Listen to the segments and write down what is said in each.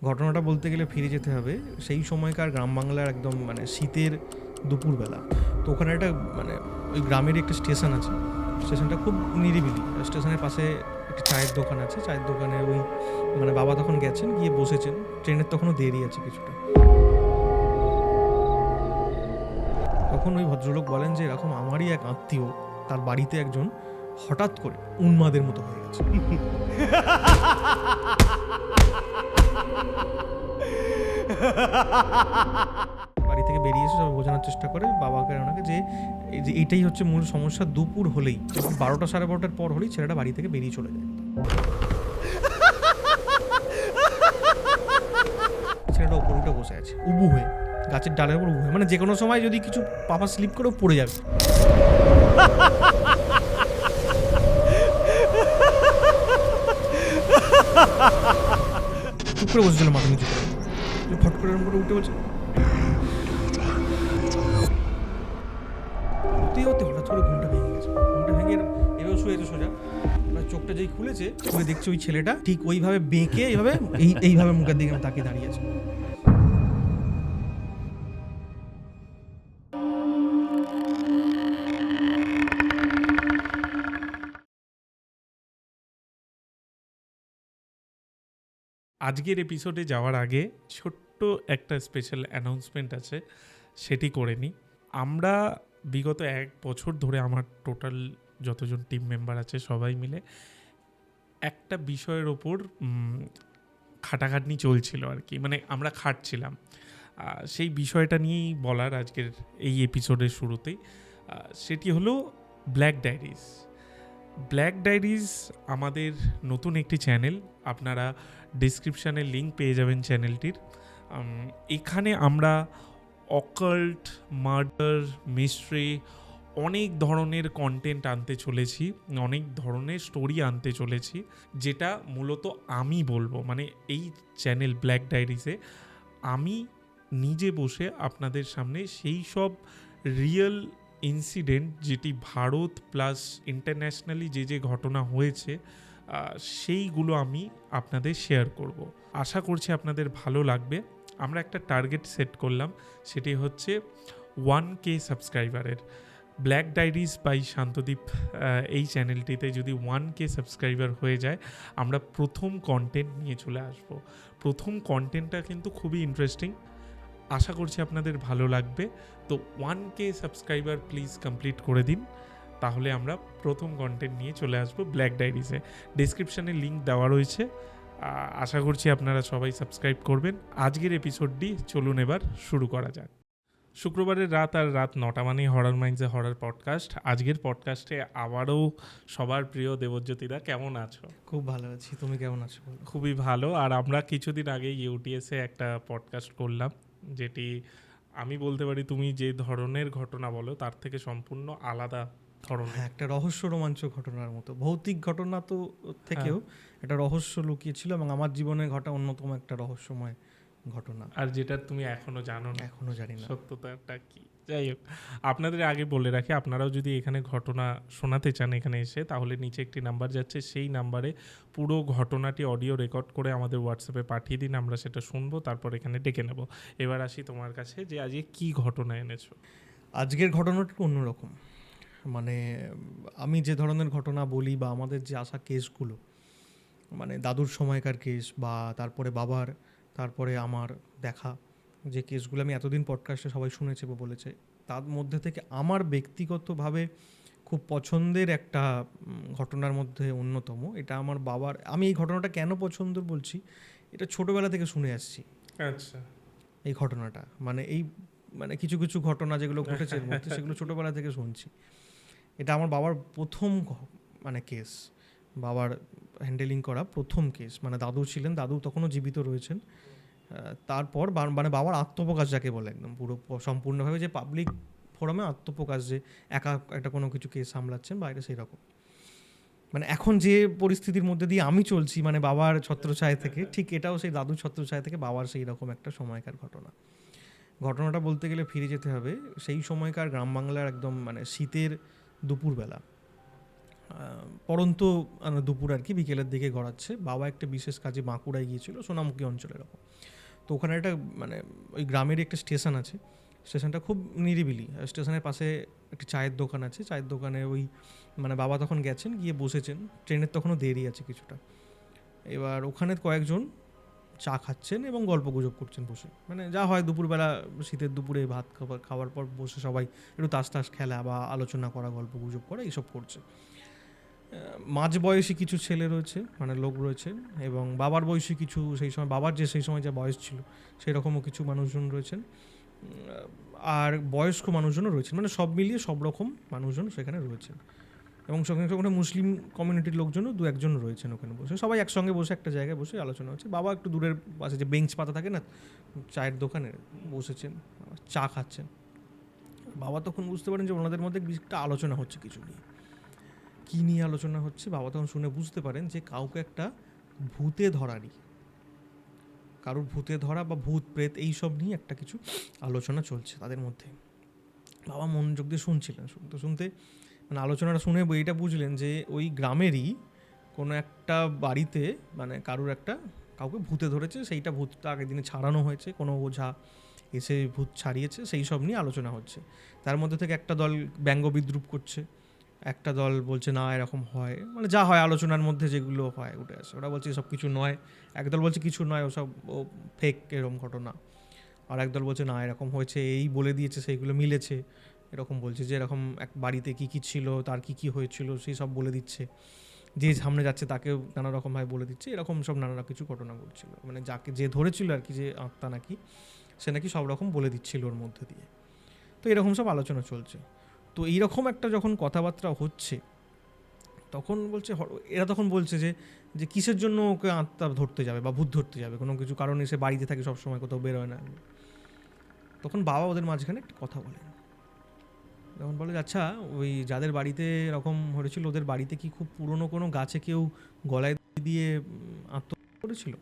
ঘটনাটা বলতে গেলে ফিরে যেতে হবে সেই সময়কার গ্রাম বাংলার একদম মানে শীতের দুপুরবেলা। তো ওখানে একটা মানে ওই গ্রামের একটা স্টেশন আছে, স্টেশনটা খুব নিরিবিলি। স্টেশনের পাশে একটা চায়ের দোকান আছে, চায়ের দোকানে ওই মানে বাবা তখন গেছেন, গিয়ে বসেছেন, ট্রেনের তখনও দেরি আছে কিছুটা। তখন ওই ভদ্রলোক বলেন যে এরকম আমারই এক আত্মীয়, তার বাড়িতে একজন হঠাৎ করে উন্মাদের মতো হয়ে গেছে। বাড়ি থেকে বেরিয়ে এসে সবাই বোঝানোর চেষ্টা করে বাবাকে ওনাকে যে এইটাই হচ্ছে মূল সমস্যা। দুপুর হলেই 12টা 12:30 পর হলেই ছেলেটা বাড়ি থেকে বেরিয়ে চলে যায়। ছেলেটা ওপর উঠে বসে আছে উবু হয়ে, গাছের ডালের উপর উবু হয়ে, মানে যে কোনো সময় যদি কিছু পাপা স্লিপ করে পড়ে যাবে। চুপ করে বসেছিল মাথা নিচু করে, ফট করে এরকম করে উঠে বলছে হতে হঠাৎ করে ঘুমটা ভেঙে গেছে। ঘুমটা ভেঙে এভাবে শুয়েছে সোজা, এবার চোখটা যেই খুলেছে খুলে দেখছে ওই ছেলেটা ঠিক ওইভাবে বেঁকে এইভাবে মুখের দিকে তাকিয়ে দাঁড়িয়েছে। আজকের এপিসোডে যাওয়ার আগে ছোট্ট একটা স্পেশাল অ্যানাউন্সমেন্ট আছে, সেটি করে নিই। আমরা বিগত 1 বছর ধরে আমার টোটাল যতজন টিম মেম্বার আছে সবাই মিলে একটা বিষয়ের ওপর খাটাখাটনি চলছিল আর কি, মানে আমরা খাটছিলাম। সেই বিষয়টা নিয়েই বলার আজকের এই এপিসোডের শুরুতেই। সেটি হলো ব্ল্যাক ডায়েরিজ। ব্ল্যাক ডায়েরিজ আমাদের নতুন একটি চ্যানেল, আপনারা ডিসক্রিপশানে লিঙ্ক পেয়ে যাবেন চ্যানেলটির। এখানে আমরা অকাল্ট, মার্ডার, মিস্ট্রি, অনেক ধরনের কন্টেন্ট আনতে চলেছি, অনেক ধরনের স্টোরি আনতে চলেছি, যেটা মূলত আমি বলবো, মানে এই চ্যানেল ব্ল্যাক ডায়েরিজে আমি নিজে বসে আপনাদের সামনে সেই সব রিয়েল ইনসিডেন্ট যেটি ভারত প্লাস ইন্টারন্যাশনালি যে ঘটনা হয়েছে সেইগুলো আমি আপনাদের শেয়ার করব। আশা করছি আপনাদের ভালো লাগবে। আমরা একটা টার্গেট সেট করলাম, সেটি হচ্ছে 1K সাবস্ক্রাইবারের। ব্ল্যাক ডায়েরিজ বাই শান্তদীপ এই চ্যানেলটিতে যদি 1K সাবস্ক্রাইবার হয়ে যায়, আমরা প্রথম কন্টেন্ট নিয়ে চলে আসব। প্রথম কন্টেন্টটা কিন্তু খুবই ইন্টারেস্টিং, আশা করছি আপনাদের ভালো লাগবে। তো 1K সাবস্ক্রাইবার প্লিজ কমপ্লিট করে দিন, তাহলে আমরা প্রথম কন্টেন্ট নিয়ে চলে আসবো ব্ল্যাক ডায়েরিজে। ডেসক্রিপশানে লিঙ্ক দেওয়া রয়েছে, আশা করছি আপনারা সবাই সাবস্ক্রাইব করবেন। আজকের এপিসোডটি চলুন এবার শুরু করা যাক। শুক্রবারের রাত 9টা মানেই হরর মাইন্ডসে হরর পডকাস্ট। আজকের পডকাস্টে আবারও সবার প্রিয় দেবজ্যোতিদা, কেমন আছো? খুব ভালো আছি, তুমি কেমন আছো? খুবই ভালো। আর আমরা কিছুদিন আগে ইউটিএসে একটা পডকাস্ট করলাম, যেটি আমি বলতে পারি তুমি যে ধরনের ঘটনা বলো তার থেকে সম্পূর্ণ আলাদা ধরনের, একটা রহস্য রোমাঞ্চ ঘটনার মতো। ভৌতিক ঘটনা তো থেকেও একটা রহস্য লুকিয়ে ছিল, এবং আমার জীবনে ঘটা অন্যতম একটা রহস্যময় ঘটনা, আর যেটা তুমি এখনো জানো না, এখনো জানি না সত্যতাটা কি। যাই হোক, আপনাদের আগে বলে রাখি, আপনারাও যদি এখানে ঘটনা শোনাতে চান এখানে এসে, তাহলে নিচে একটি নাম্বার যাচ্ছে, সেই নাম্বারে পুরো ঘটনাটি অডিও রেকর্ড করে আমাদের হোয়াটসঅ্যাপে পাঠিয়ে দিন, আমরা সেটা শুনবো, তারপর এখানে ডেকে নেব। এবার আসি তোমার কাছে, যে আজকে কি ঘটনা এনেছো? আজকের ঘটনাটা অন্যরকম। মানে আমি যে ধরনের ঘটনা বলি বা আমাদের যে আসা কেসগুলো, মানে দাদুর সময়কার কেস বা তারপরে বাবার, তারপরে আমার দেখা যে কেসগুলো আমি এতদিন পডকাস্টে সবাই শুনেছে বা বলেছে, তার মধ্যে থেকে আমার ব্যক্তিগতভাবে খুব পছন্দের একটা ঘটনার মধ্যে অন্যতম। এটা আমার বাবার, আমি এই ঘটনাটা কেন পছন্দ বলছি, এটা ছোটোবেলা থেকে শুনে আসছি। আচ্ছা, এই ঘটনাটা মানে কিছু কিছু ঘটনা যেগুলো ঘটেছে এর মধ্যে, সেগুলো ছোটোবেলা থেকে শুনছি। এটা আমার বাবার প্রথম মানে কেস, বাবার হ্যান্ডেলিং করা প্রথম কেস। মানে দাদু ছিলেন, দাদু তখনও জীবিত রয়েছেন। তারপর মানে বাবার আত্মপ্রকাশ যাকে বলে, একদম পুরো সম্পূর্ণভাবে যে পাবলিক ফোরামে আত্মপ্রকাশ, যে একা একটা কোনো কিছু কেস সামলাচ্ছেন বাইরে, সেই রকম। মানে এখন যে পরিস্থিতির মধ্যে দিয়ে আমি চলছি, মানে বাবার ছত্রছায়া থেকে, ঠিক এটাও সেই দাদুর ছত্রছায়া থেকে বাবার সেই রকম একটা সময়কার ঘটনা। ঘটনাটা বলতে গেলে ফিরে যেতে হবে সেই সময়কার গ্রাম বাংলার একদম মানে শীতের দুপুরবেলা, পরন্ত দুপুর আর কি, বিকেলের দিকে গড়াচ্ছে। বাবা একটা বিশেষ কাজে বাঁকুড়ায় গিয়েছিল, সোনামুখী অঞ্চলের এরকম। তো ওখানে একটা মানে ওই গ্রামেরই একটা স্টেশন আছে, স্টেশনটা খুব নিরিবিলি, স্টেশনের পাশে একটি চায়ের দোকান আছে, চায়ের দোকানে ওই মানে বাবা তখন গেছেন, গিয়ে বসেছেন, ট্রেনের তখনও দেরি আছে কিছুটা। এবার ওখানে কয়েকজন চা খাচ্ছেন এবং গল্প গুজব করছেন বসে, মানে যা হয় দুপুরবেলা, শীতের দুপুরে ভাত খাওয়ার পর বসে সবাই একটু তাস টাস খেলা বা আলোচনা করা, গল্প গুজব করা, এইসব করছে। মাঝ বয়সী কিছু ছেলে রয়েছে, মানে লোক রয়েছে, এবং বাবার বয়সী কিছু, সেই সময় বাবার যে সেই সময় যা বয়স ছিল সেই রকমও কিছু মানুষজন রয়েছেন, আর বয়স্ক মানুষজনও রয়েছেন, মানে সব মিলিয়ে সব রকম মানুষজন সেখানে রয়েছেন। এবং সঙ্গে সঙ্গে মুসলিম কমিউনিটির লোকজনও দু একজন রয়েছেন ওখানে বসে, সবাই একসঙ্গে বসে একটা জায়গায় বসে আলোচনা হচ্ছে। বাবা একটু দূরের পাশে যে বেঞ্চ পাতা থাকে না চায়ের দোকানে, বসেছেন, চা খাচ্ছেন। বাবা তখন বুঝতে পারেন যে ওনাদের মধ্যে একটা আলোচনা হচ্ছে কিছু নিয়ে। কী নিয়ে আলোচনা হচ্ছে বাবা তখন শুনে বুঝতে পারেন যে কাউকে একটা ভূতে ধরারই, কারোর ভূতে ধরা বা ভূত প্রেত এইসব নিয়ে একটা কিছু আলোচনা চলছে তাদের মধ্যে। বাবা মনোযোগ দিয়ে শুনছিলেন, শুনতে শুনতে মানে আলোচনাটা শুনে এইটা বুঝলেন যে ওই গ্রামেরই কোনো একটা বাড়িতে মানে কাউকে ভূতে ধরেছে, সেইটা ভূতটা আগের দিনে ছাড়ানো হয়েছে, কোনো ওঝা এসে ভূত ছাড়িয়েছে, সেই সব নিয়ে আলোচনা হচ্ছে। তার মধ্যে থেকে একটা দল ব্যঙ্গ বিদ্রুপ করছে, একটা দল বলছে না এরকম হয়, মানে যা হয় আলোচনার মধ্যে যেগুলো হয় উঠে আসে। ওরা বলছে সব কিছু নয়, একদল বলছে কিছু নয়, ওসব ও ফেক এরকম ঘটনা, আর একদল বলছে না এরকম হয়েছে, এই বলে দিয়েছে সেইগুলো মিলেছে, এরকম বলছে যে এরকম এক বাড়িতে কী কী ছিল, তার কী কী হয়েছিল সেই সব বলে দিচ্ছে, যে সামনে যাচ্ছে তাকেও নানা রকমভাবে বলে দিচ্ছে, এরকম সব নানা কিছু ঘটনা ঘটছিল, মানে যাকে যে ধরেছিল আর কি, যে আত্মা নাকি, সে নাকি সব রকম বলে দিচ্ছিল ওর মধ্যে দিয়ে। তো এরকম সব আলোচনা চলছে। তো এইরকম একটা যখন কথাবার্তা হচ্ছে তখন বলছে, এরা তখন বলছে যে কিসের জন্য ওকে আত্মা ধরতে যাবে বা ভূত ধরতে যাবে, কোনো কিছু কারণে সে বাড়িতে থাকে সবসময়, কোথাও বেরোয় না। তখন বাবা ওদের মাঝখানে একটা কথা বলেন, যখন বলে আচ্ছা ওই যাদের বাড়িতে এরকম হয়েছিল ওদের বাড়িতে কি খুব পুরনো কোনো গাছে কেউ গলায় দিয়ে আত্মহত্যা করেছিল?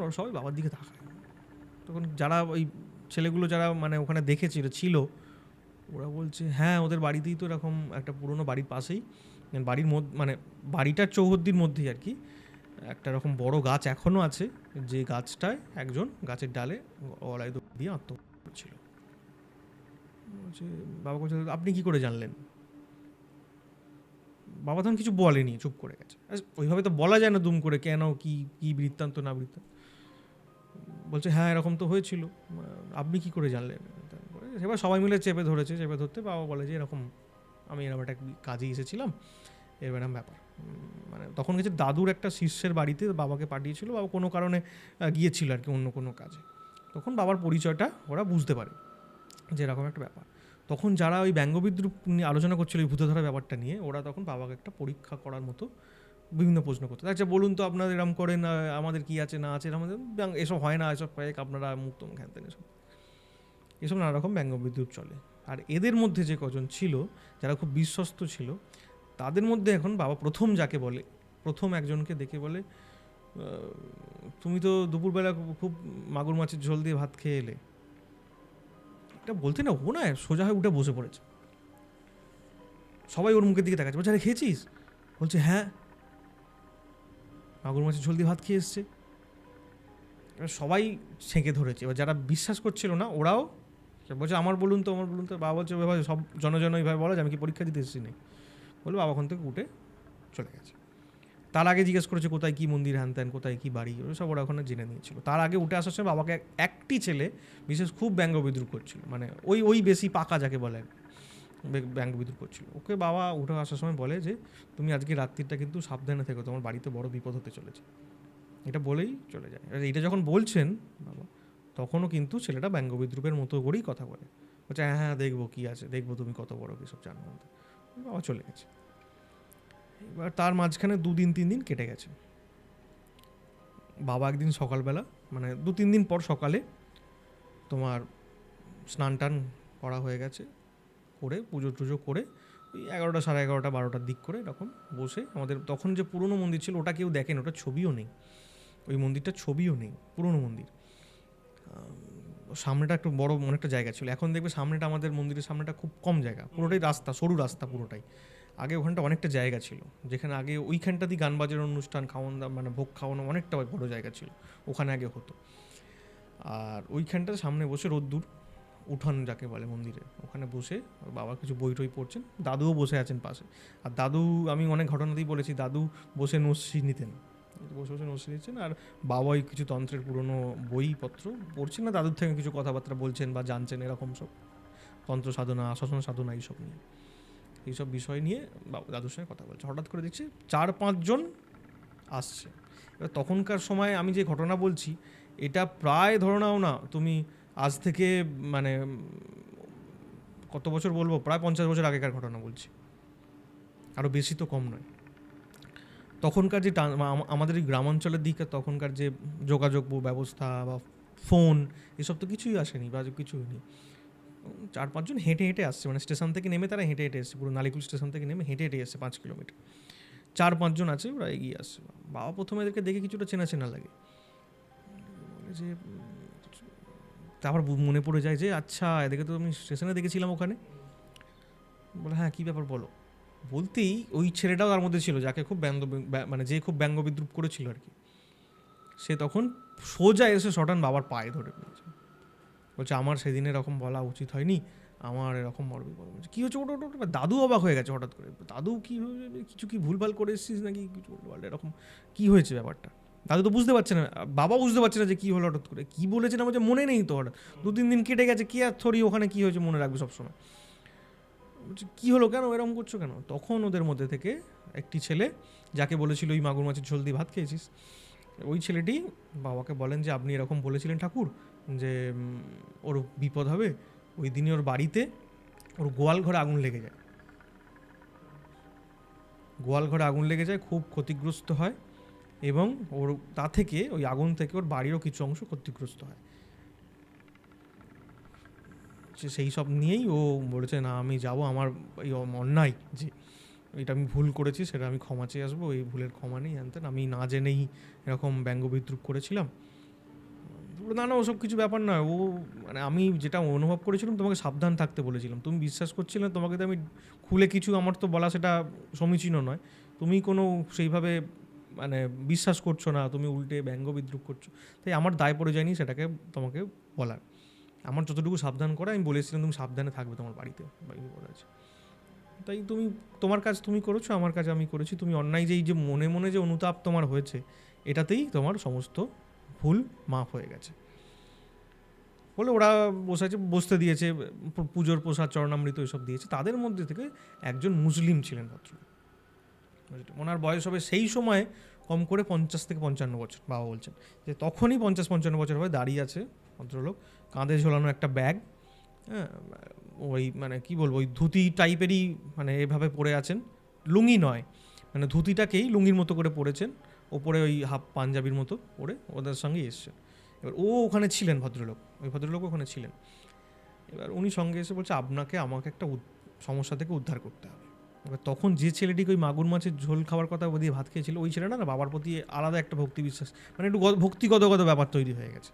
ওরা সবাই বাবার দিকে তাকায়। তখন যারা ওই ছেলেগুলো যারা মানে ওখানে ছিল ওরা বলছে হ্যাঁ ওদের বাড়িতেই তো এরকম একটা পুরনো বাড়ির পাশেই, বাড়ির মধ্যে মানে বাড়িটার চৌহদ্দির মধ্যেই আর কি একটা এরকম বড় গাছ এখনও আছে, যে গাছটায় একজন গাছের ডালে গলায় দিয়ে আত্মহত্যা করেছিল। বলছে বাবা বলছে আপনি কি করে জানলেন? বাবা তখন কিছু বলেনি, চুপ করে গেছে। ওইভাবে তো বলা যায় না দুম করে কেন কি কি বৃত্তান্ত না বৃত্তান্ত। বলছে হ্যাঁ এরকম তো হয়েছিল, আপনি কি করে জানলেন? এবার সবাই মিলে চেপে ধরতে বাবা বলে যে এরকম আমি এরকম একটা কাজে এসেছিলাম, এরকম ব্যাপার। মানে তখন গেছে দাদুর একটা শিষ্যের বাড়িতে বাবাকে পাঠিয়েছিল, বাবা কোনো কারণে গিয়েছিল আর কি অন্য কোনো কাজে। তখন বাবার পরিচয়টা ওরা বুঝতে পারে যে এরকম একটা ব্যাপার। তখন যারা ওই ব্যঙ্গবিদ্রুপ নিয়ে আলোচনা করছিল ওই ভূতে ধরা ব্যাপারটা নিয়ে, ওরা তখন বাবাকে একটা পরীক্ষা করার মতো বিভিন্ন প্রশ্ন করতে, আচ্ছা বলুন তো আপনাদের এরকম করেন, আমাদের কি আছে না আছে, আমাদের এসব হয় না, এসব কয়েক আপনারা মুক্ত খ্যানতেন, এসব নানা রকম ব্যঙ্গবিদ্রুপ চলে। আর এদের মধ্যে যে কজন ছিল যারা খুব বিশ্বস্ত ছিল, তাদের মধ্যে এখন বাবা প্রথম একজনকে দেখে বলে তুমি তো দুপুরবেলা খুব মাগুর মাছের ঝোল দিয়ে ভাত খেয়ে এলে। এটা বলতে না ও না সোজা হয়ে উঠে বসে পড়েছে, সবাই ওর মুখের দিকে তাকাচ্ছে, বলছে আরে খেয়েছিস? বলছে হ্যাঁ মাগুর মাছের ঝোল দিয়ে ভাত খেয়ে এসছে। এবার সবাই ছেঁকে ধরেছে, এবার যারা বিশ্বাস করছিল না ওরাও বলছে আমার বলুন তো বাবা বলছে ভাই সব জন এইভাবে বলা যে আমি কি পরীক্ষা দিতে এসেছি নেই, বলে বাবা ওখান থেকে উঠে চলে গেছে। তার আগে জিজ্ঞেস করেছে কোথায় কী মন্দির হ্যান ত্যান, কোথায় কী বাড়ি, সব ওরা ওখানে জেনে নিয়েছিল। তার আগে উঠে আসার সময় বাবাকে একটি ছেলে বিশেষ খুব ব্যঙ্গ বিদ্রুপ করছিল, মানে ওই বেশি পাকা যাকে বলে ব্যঙ্গ বিদ্রুপ করছিল। ওকে বাবা উঠে আসার সময় বলে যে তুমি আজকে রাত্রিটা কিন্তু সাবধানে থেকো, তোমার বাড়িতে বড় বিপদ হতে চলেছে, এটা বলেই চলে যায়। এইটা যখন বলছেন বাবা তখনও কিন্তু ছেলেটা ব্যঙ্গ বিদ্রুপের মতো করেই কথা বলে, বলছে হ্যাঁ হ্যাঁ দেখবো কী আছে, দেখবো তুমি কত বড় কী জানো। বাবা চলে গেছে। এবার তার মাঝখানে 2-3 দিন কেটে গেছে। বাবা একদিন সকালবেলা মানে 2-3 দিন পর সকালে তোমার স্নান টান করা হয়ে গেছে, করে পুজো টুজো করে ওই 11টা 11:30 12টার দিক করে এরকম বসে, আমাদের তখন যে পুরনো মন্দির ছিল ওটা কেউ দেখেন, ওটা ছবিও নেই, ওই মন্দিরটার ছবিও নেই, পুরনো মন্দির। সামনেটা একটু বড় অনেকটা জায়গা ছিল, এখন দেখবে সামনেটা আমাদের মন্দিরের সামনেটা খুব কম জায়গা, পুরোটাই রাস্তা, সরু রাস্তা পুরোটাই। আগে ওখানটা অনেকটা জায়গা ছিল, যেখানে আগে ওইখানটাতেই গান বাজার অনুষ্ঠান, খাওয়ান মানে ভোগ খাওয়ানো অনেকটা বড় জায়গা ছিল, ওখানে আগে হতো। আর ওইখানটার সামনে বসে রোদ্দুর, উঠান যাকে বলে মন্দিরে, ওখানে বসে ওর বাবা কিছু বই টই পড়ছেন, দাদুও বসে আছেন পাশে। আর দাদু, আমি অনেক ঘটনাতেই বলেছি, দাদু বসে নস্যি নিতেন, বসে বসে নস্যি নিচ্ছেন, আর বাবা ওই কিছু তন্ত্রের পুরনো বইপত্র পড়ছেন, না দাদুর থেকে কিছু কথাবার্তা বলছেন বা জানছেন, এরকম সব তন্ত্র সাধনা, আশ্বাসন সাধনা, এইসব নিয়ে, এইসব বিষয় নিয়ে বাবা দাদুর সঙ্গে কথা বলছে। হঠাৎ করে দেখছি 4-5 জন আসছে। এবার তখনকার সময় আমি যে ঘটনা বলছি, এটা প্রায় ধরে নাও না তুমি আজ থেকে মানে কত বছর বলবো, প্রায় 50 বছর আগেকার ঘটনা বলছি, আরও বেশি তো কম নয়। তখনকার যে আমাদের এই গ্রামাঞ্চলের দিকে তখনকার যে যোগাযোগ ব্যবস্থা বা ফোন, এসব তো কিছুই আসেনি বা কিছুই নেই। 4-5 জন হেঁটে হেঁটে আসছে, মানে স্টেশন থেকে নেমে তারা হেঁটে হেঁটে এসছে, পুরো নালিকুল স্টেশন থেকে নেমে হেঁটে হেঁটে এসছে 5 কিলোমিটার। 4-5 জন আছে, ওরা এগিয়ে আসছে। বাবা প্রথমে এদেরকে দেখে কিছুটা চেনা চেনা লাগে, যে তারপর মনে পড়ে যায় যে আচ্ছা এদেরকে তো আমি স্টেশনে দেখেছিলাম ওখানে। বলে হ্যাঁ কী ব্যাপার বলো। বলতেই ওই ছেলেটাও তার মধ্যে ছিল, যাকে খুব মানে যে খুব ব্যঙ্গ বিদ্রুপ করেছিল আর কি, সে তখন সোজা এসে শটান বাবার পায়ে ধরে বলছে, আমার সেদিন এরকম বলা উচিত হয়নি, আমার এরকম মরবি বলো। বলছে কী হচ্ছে, ওটা ওটা ওটা। দাদু অবাক হয়ে গেছে হঠাৎ করে, দাদু কী কিছু কি ভুলভাল করে এসেছিস নাকি কিছু বলতে, এরকম কী হয়েছে ব্যাপারটা। দাদু তো বুঝতে পারছে না, বাবা বুঝতে পারছে না যে কী হলো হঠাৎ করে, কী বলেছে না বলছে মনে নেই তো, হঠাৎ 2-3 দিন কেটে গেছে, কি আর থরি ওখানে কী হয়েছে মনে রাখবে সবসময়। বলছে কী হলো, কেন এরকম করছো কেন। তখন ওদের মধ্যে থেকে একটি ছেলে, যাকে বলেছিল ওই মাগুর মাছের ঝোল দিয়ে ভাত খেয়েছিস, ওই ছেলেটি বাবাকে বলেন যে আপনি এরকম বলেছিলেন ঠাকুর, যে ওর বিপদ হবে। ওই দিনই ওর বাড়িতে ওর গোয়াল ঘরে আগুন লেগে যায়, গোয়াল ঘরে আগুন লেগে যায়, খুব ক্ষতিগ্রস্ত হয়, এবং ওর তা থেকে ওই আগুন থেকে ওর বাড়িরও কিছু অংশ ক্ষতিগ্রস্ত হয়। সেই সব নিয়েই ও বলেছে না আমি যাব, আমার এই অন্যায় যে এটা আমি ভুল করেছি সেটা আমি ক্ষমা চেয়ে আসবো, এই ভুলের ক্ষমা নেই জানতেন, আমি না জেনেই এরকম ব্যঙ্গ বিদ্রুপ করেছিলাম। না না ওসব কিছু ব্যাপার নয়, ও মানে আমি যেটা অনুভব করেছিলাম তোমাকে সাবধান থাকতে বলেছিলাম, তুমি বিশ্বাস করছিলে না, তোমাকে তো আমি খুলে কিছু আমার তো বলা সেটা সমীচীন নয়, তুমি কোনো সেইভাবে মানে বিশ্বাস করছো না, তুমি উল্টে ব্যঙ্গ বিদ্রুপ করছো, তাই আমার দায় পড়ে যায়নি সেটাকে তোমাকে বলার। আমার যতটুকু সাবধান করা আমি বলেছিলাম তুমি সাবধানে থাকবে তোমার বাড়িতে বলে আছে, তাই তুমি তোমার কাজ তুমি করেছো, আমার কাজ আমি করেছি, তুমি অন্যায় যেই যে মনে মনে যে অনুতাপ তোমার হয়েছে এটাতেই তোমার সমস্ত ভুল মাফ হয়ে গেছে বলে ওরা বসতে দিয়েছে, পুজোর প্রসাদ চরণামৃত এসব দিয়েছে। তাদের মধ্যে থেকে একজন মুসলিম ছিলেন ভদ্রলোক, ওনার বয়স হবে সেই সময় কম করে 50 থেকে 55 বছর। বাবা বলছেন যে তখনই 50-55 বছর হবে, দাঁড়িয়ে আছে ভদ্রলোক, কাঁধে ঝোলানো একটা ব্যাগ, হ্যাঁ ওই মানে কি বলবো ওই ধুতি টাইপেরই মানে এভাবে পরে আছেন, লুঙ্গি নয় মানে ধুতিটাকেই লুঙ্গির মতো করে পরেছেন, ওপরে ওই হাফ পাঞ্জাবির মতো পরে ওদের সঙ্গে এসছে। এবার ও ওখানে ছিলেন ভদ্রলোক, ওই ভদ্রলোক ওখানে ছিলেন। এবার উনি সঙ্গে এসে বলছে আপনাকে আমাকে একটা সমস্যা থেকে উদ্ধার করতে হবে। এবার তখন যে ছেলেটিকে ওই মাগুর মাছের ঝোল খাওয়ার কথা দিয়ে ভাত খেয়েছিল, ওই ছেলেটা না বাবার প্রতি আলাদা একটা ভক্তি বিশ্বাস, মানে একটু ভক্তিগত ব্যাপার তৈরি হয়ে গেছে।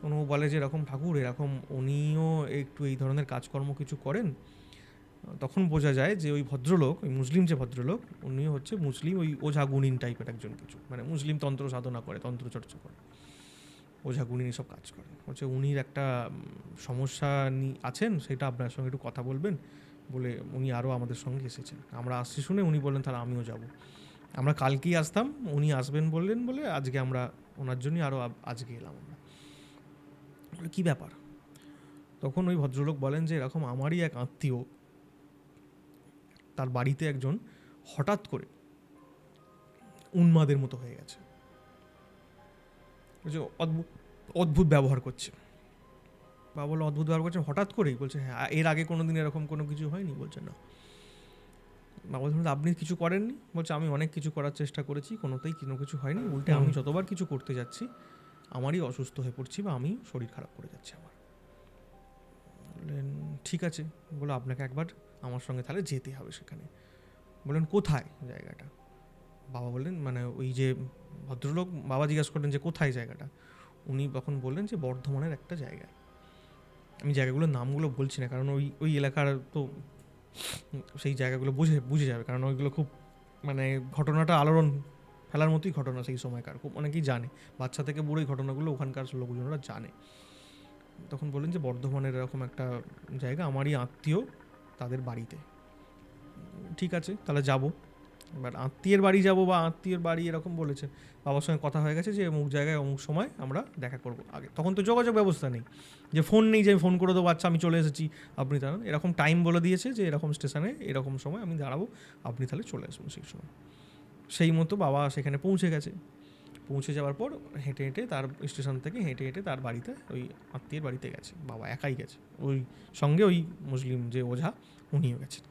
ও বলে যে এরকম ঠাকুর এরকম উনিও একটু এই ধরনের কাজকর্ম কিছু করেন। তখন বোঝা যায় যে ওই ভদ্রলোক, ওই মুসলিম যে ভদ্রলোক, উনি হচ্ছে মুসলিম ওই ওঝা গুণিন টাইপের একজন কিছু, মানে মুসলিম তন্ত্র সাধনা করে, তন্ত্র চর্চা করে, ওঝা গুণিন এসব কাজ করে। হচ্ছে উনির একটা সমস্যা আছেন, সেটা আপনার সঙ্গে একটু কথা বলবেন বলে উনি আরও আমাদের সঙ্গে এসেছেন। আমরা আসছি শুনে উনি বললেন তাহলে আমিও যাব। আমরা কালকেই আসতাম, উনি আসবেন বললেন বলে আজকে আমরা ওনার জন্যই আরও আজকে এলাম আমরা। কী ব্যাপার। তখন ওই ভদ্রলোক বলেন যে এরকম আমারই এক আত্মীয়, তার বাড়িতে একজন হঠাৎ করে উন্মাদের মতো হয়ে গেছে, যে অদ্ভুত ব্যবহার করছে। বাবা বলে অদ্ভুত ব্যবহার করছে হঠাৎ করেই? বলছে হ্যাঁ, এর আগে কোনো দিন এরকম কোনো কিছু হয়নি? বলছে না। বাবা বলছে আপনি কিছু করেননি? বলছে আমি অনেক কিছু করার চেষ্টা করেছি, কোনোতেই কোনো কিছু হয়নি, উল্টে আমি যতবার কিছু করতে যাচ্ছি আমারই অসুস্থ হয়ে পড়ছি বা আমি শরীর খারাপ করে যাচ্ছে আমার। বললেন ঠিক আছে, বলো আপনাকে একবার আমার সঙ্গে তাহলে যেতে হবে সেখানে। বললেন কোথায় জায়গাটা? বাবা বললেন মানে ওই যে ভদ্রলোক, বাবা জিজ্ঞাসা করলেন যে কোথায় জায়গাটা, উনি তখন বললেন যে বর্ধমানের একটা জায়গায়। আমি জায়গাগুলোর নামগুলো বলছি না, কারণ ওই ওই এলাকার তো সেই জায়গাগুলো বুঝে যাবে, কারণ ওইগুলো খুব মানে ঘটনাটা আলোড়ন ফেলার মতোই ঘটনা সেই সময়কার, খুব অনেকেই জানে, বাচ্চা থেকে বুড়ো এই ঘটনাগুলো ওখানকার লোকজনরা জানে। তখন বললেন যে বর্ধমানের এরকম একটা জায়গা, আমারই আত্মীয় তাদের বাড়িতে। ঠিক আছে, তাহলে যাব। এবার আত্মীয়ের বাড়ি যাব বা আত্মীয়ের বাড়ি এরকম বলেছে, বাবার সঙ্গে কথা হয়ে গেছে যে অমুক জায়গায় অমুক সময় আমরা দেখা করব। আগে তখন তো যোগাযোগ ব্যবস্থা নেই, যে ফোন নেই যে আমি ফোন করে দেবো আচ্ছা আমি চলে এসেছি আপনি দাঁড়ান, এরকম টাইম বলে দিয়েছে যে এরকম স্টেশনে এরকম সময় আমি দাঁড়াবো, আপনি তাহলে চলে আসুন সেই সময়। সেই মতো বাবা সেখানে পৌঁছে গেছে। পৌঁছে যাওয়ার পর হেঁটে হেঁটে তার স্টেশন থেকে হেঁটে হেঁটে তার বাড়িতে, ওই আত্মীয়ের বাড়িতে গেছে। বাবা একাই গেছে, ওই সঙ্গে ওই মুসলিম যে ওঝা উনিও গেছেন।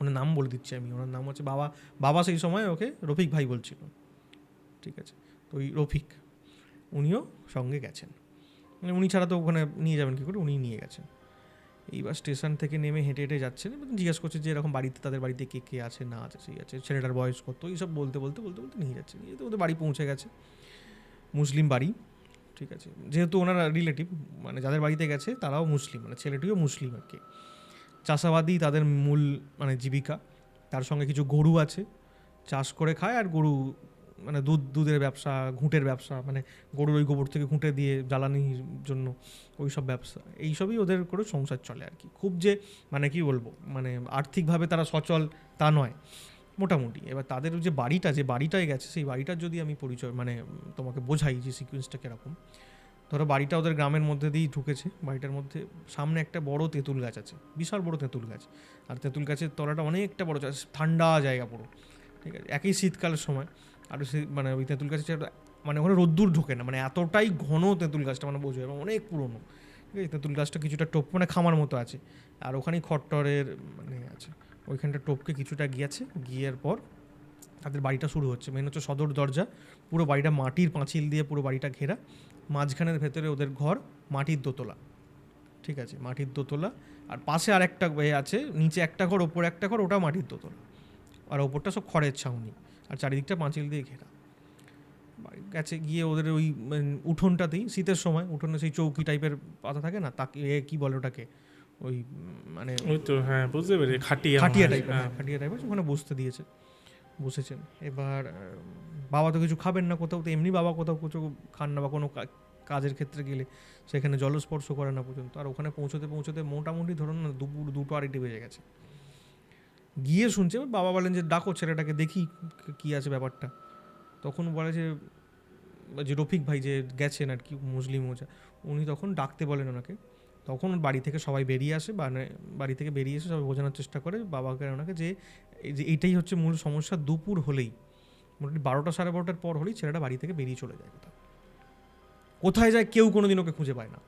ওনার নাম বলে দিচ্ছি আমি, ওনার নাম হচ্ছে বাবা। বাবা সেই সময় ওকে রফিক ভাই বলছিল, ঠিক আছে? তো ওই রফিক উনিও সঙ্গে গেছেন, মানে উনি ছাড়া তো ওখানে নিয়ে যাবেন কী করে, উনি নিয়ে গেছেন। এইবার স্টেশন থেকে নেমে হেঁটে হেঁটে যাচ্ছেন, জিজ্ঞেস করছে যে এরকম বাড়িতে তাদের বাড়িতে কে কে আছে না আছে, সেই আছে, ছেলেটার বয়স কত, এইসব বলতে বলতে বলতে বলতে নিয়ে যাচ্ছে। নিয়ে তো ওদের বাড়ি পৌঁছে গেছে, মুসলিম বাড়ি, ঠিক আছে? যেহেতু ওনারা রিলেটিভ, মানে যাদের বাড়িতে গেছে তারাও মুসলিম, মানে ছেলেটিও মুসলিম আর কি। চাষাবাদই তাদের মূল মানে জীবিকা, তার সঙ্গে কিছু গরু আছে, চাষ করে খায়, আর গরু মানে দুধের ব্যবসা, ঘুঁটের ব্যবসা, মানে গরুর ওই গোবর থেকে ঘুঁটে দিয়ে জ্বালানির জন্য ওই সব ব্যবসা, এইসবই ওদের করে সংসার চলে আর কি। খুব যে মানে কি বলবো, মানে আর্থিকভাবে তারা সচল তা নয়, মোটামুটি। এবার তাদের যে বাড়িটা, যে বাড়িটায় গেছে, সেই বাড়িটার যদি আমি পরিচয় মানে তোমাকে বোঝাই যে সিকোয়েন্সটা কীরকম। ধরো বাড়িটা ওদের গ্রামের মধ্যে দিয়েই ঢুকেছে, বাড়িটার মধ্যে সামনে একটা বড় তেঁতুল গাছ আছে, বিশাল বড় তেঁতুল গাছ, আর তেঁতুল গাছের তলাটা অনেকটা বড়, ঠান্ডা জায়গা পুরো, ঠিক আছে? একই শীতকালের সময়, আর সে মানে ওই তেঁতুল গাছের মানে ওখানে রোদ্দুর ঢোকে না, মানে এতটাই ঘন তেঁতুল গাছটা, মানে বোঝো, এবং অনেক পুরনো, ঠিক আছে? তেঁতুল গাছটা কিছুটা টোপ মানে খামার মতো আছে, আর ওখানেই খট্টরের মানে আছে, ওইখানটা টোপকে কিছুটা গিয়েছে, গিয়ের পর তাদের বাড়িটা শুরু হচ্ছে। মেন হচ্ছে সদর দরজা, পুরো বাড়িটা মাটির পাঁচিল দিয়ে পুরো বাড়িটা ঘেরা, মাঝখানের ভেতরে ওদের ঘর, মাটির দোতলা, ঠিক আছে? মাটির দোতলা, আর পাশে আর একটা আছে, নিচে একটা ঘর, ওপরে একটা ঘর, ওটাও মাটির দোতলা, আর ওপরটা সব খড়ের ছাউনি, আর চারিদিকটা পাঁচিল দিয়ে ঘেরা। গেছে, গিয়ে ওদের ওই উঠোনটাতেই, শীতের সময় উঠোনে সেই চৌকি টাইপের পাতা থাকে না, তাকে কী বলে ওটাকে, ওই মানে ওই তো, হ্যাঁ বুঝতে পেরেছি, খাটিয়া টাইপের, খাটিয়া টাইপের, ওখানে বসতে দিয়েছে, বসেছেন। এবার বাবা তো কিছু খাবেন না কোথাও, তো এমনি বাবা কোথাও কিছু খান না, বা কোনো কাজের ক্ষেত্রে গেলে সেখানে জলস্পর্শ করে না পর্যন্ত। আর ওখানে পৌঁছতে পৌঁছতে মোটামুটি ধরুন না দুপুর 2-2:30 বেজে গেছে। গিয়ে শুনছে, বাবা বলেন যে ডাকো ছেলেটাকে, দেখি কী আছে ব্যাপারটা। তখন বলে যে রফিক ভাই যে গেছেন আর কি, মুসলিম ওঝা, উনি তখন ডাকতে বলেন ওনাকে। তখন বাড়ি থেকে সবাই বেরিয়ে আসে, মানে বাড়ি থেকে বেরিয়ে এসে সবাই বোঝানোর চেষ্টা করে বাবাকে ওনাকে, যে এইটাই হচ্ছে মূল সমস্যা। দুপুর হলেই, মোটামুটি 12টা 12:30 পর হলেই ছেলেটা বাড়ি থেকে বেরিয়ে চলে যায় কোথাও। কোথায় যায় কেউ কোনো দিন ওকে খুঁজে পায় না,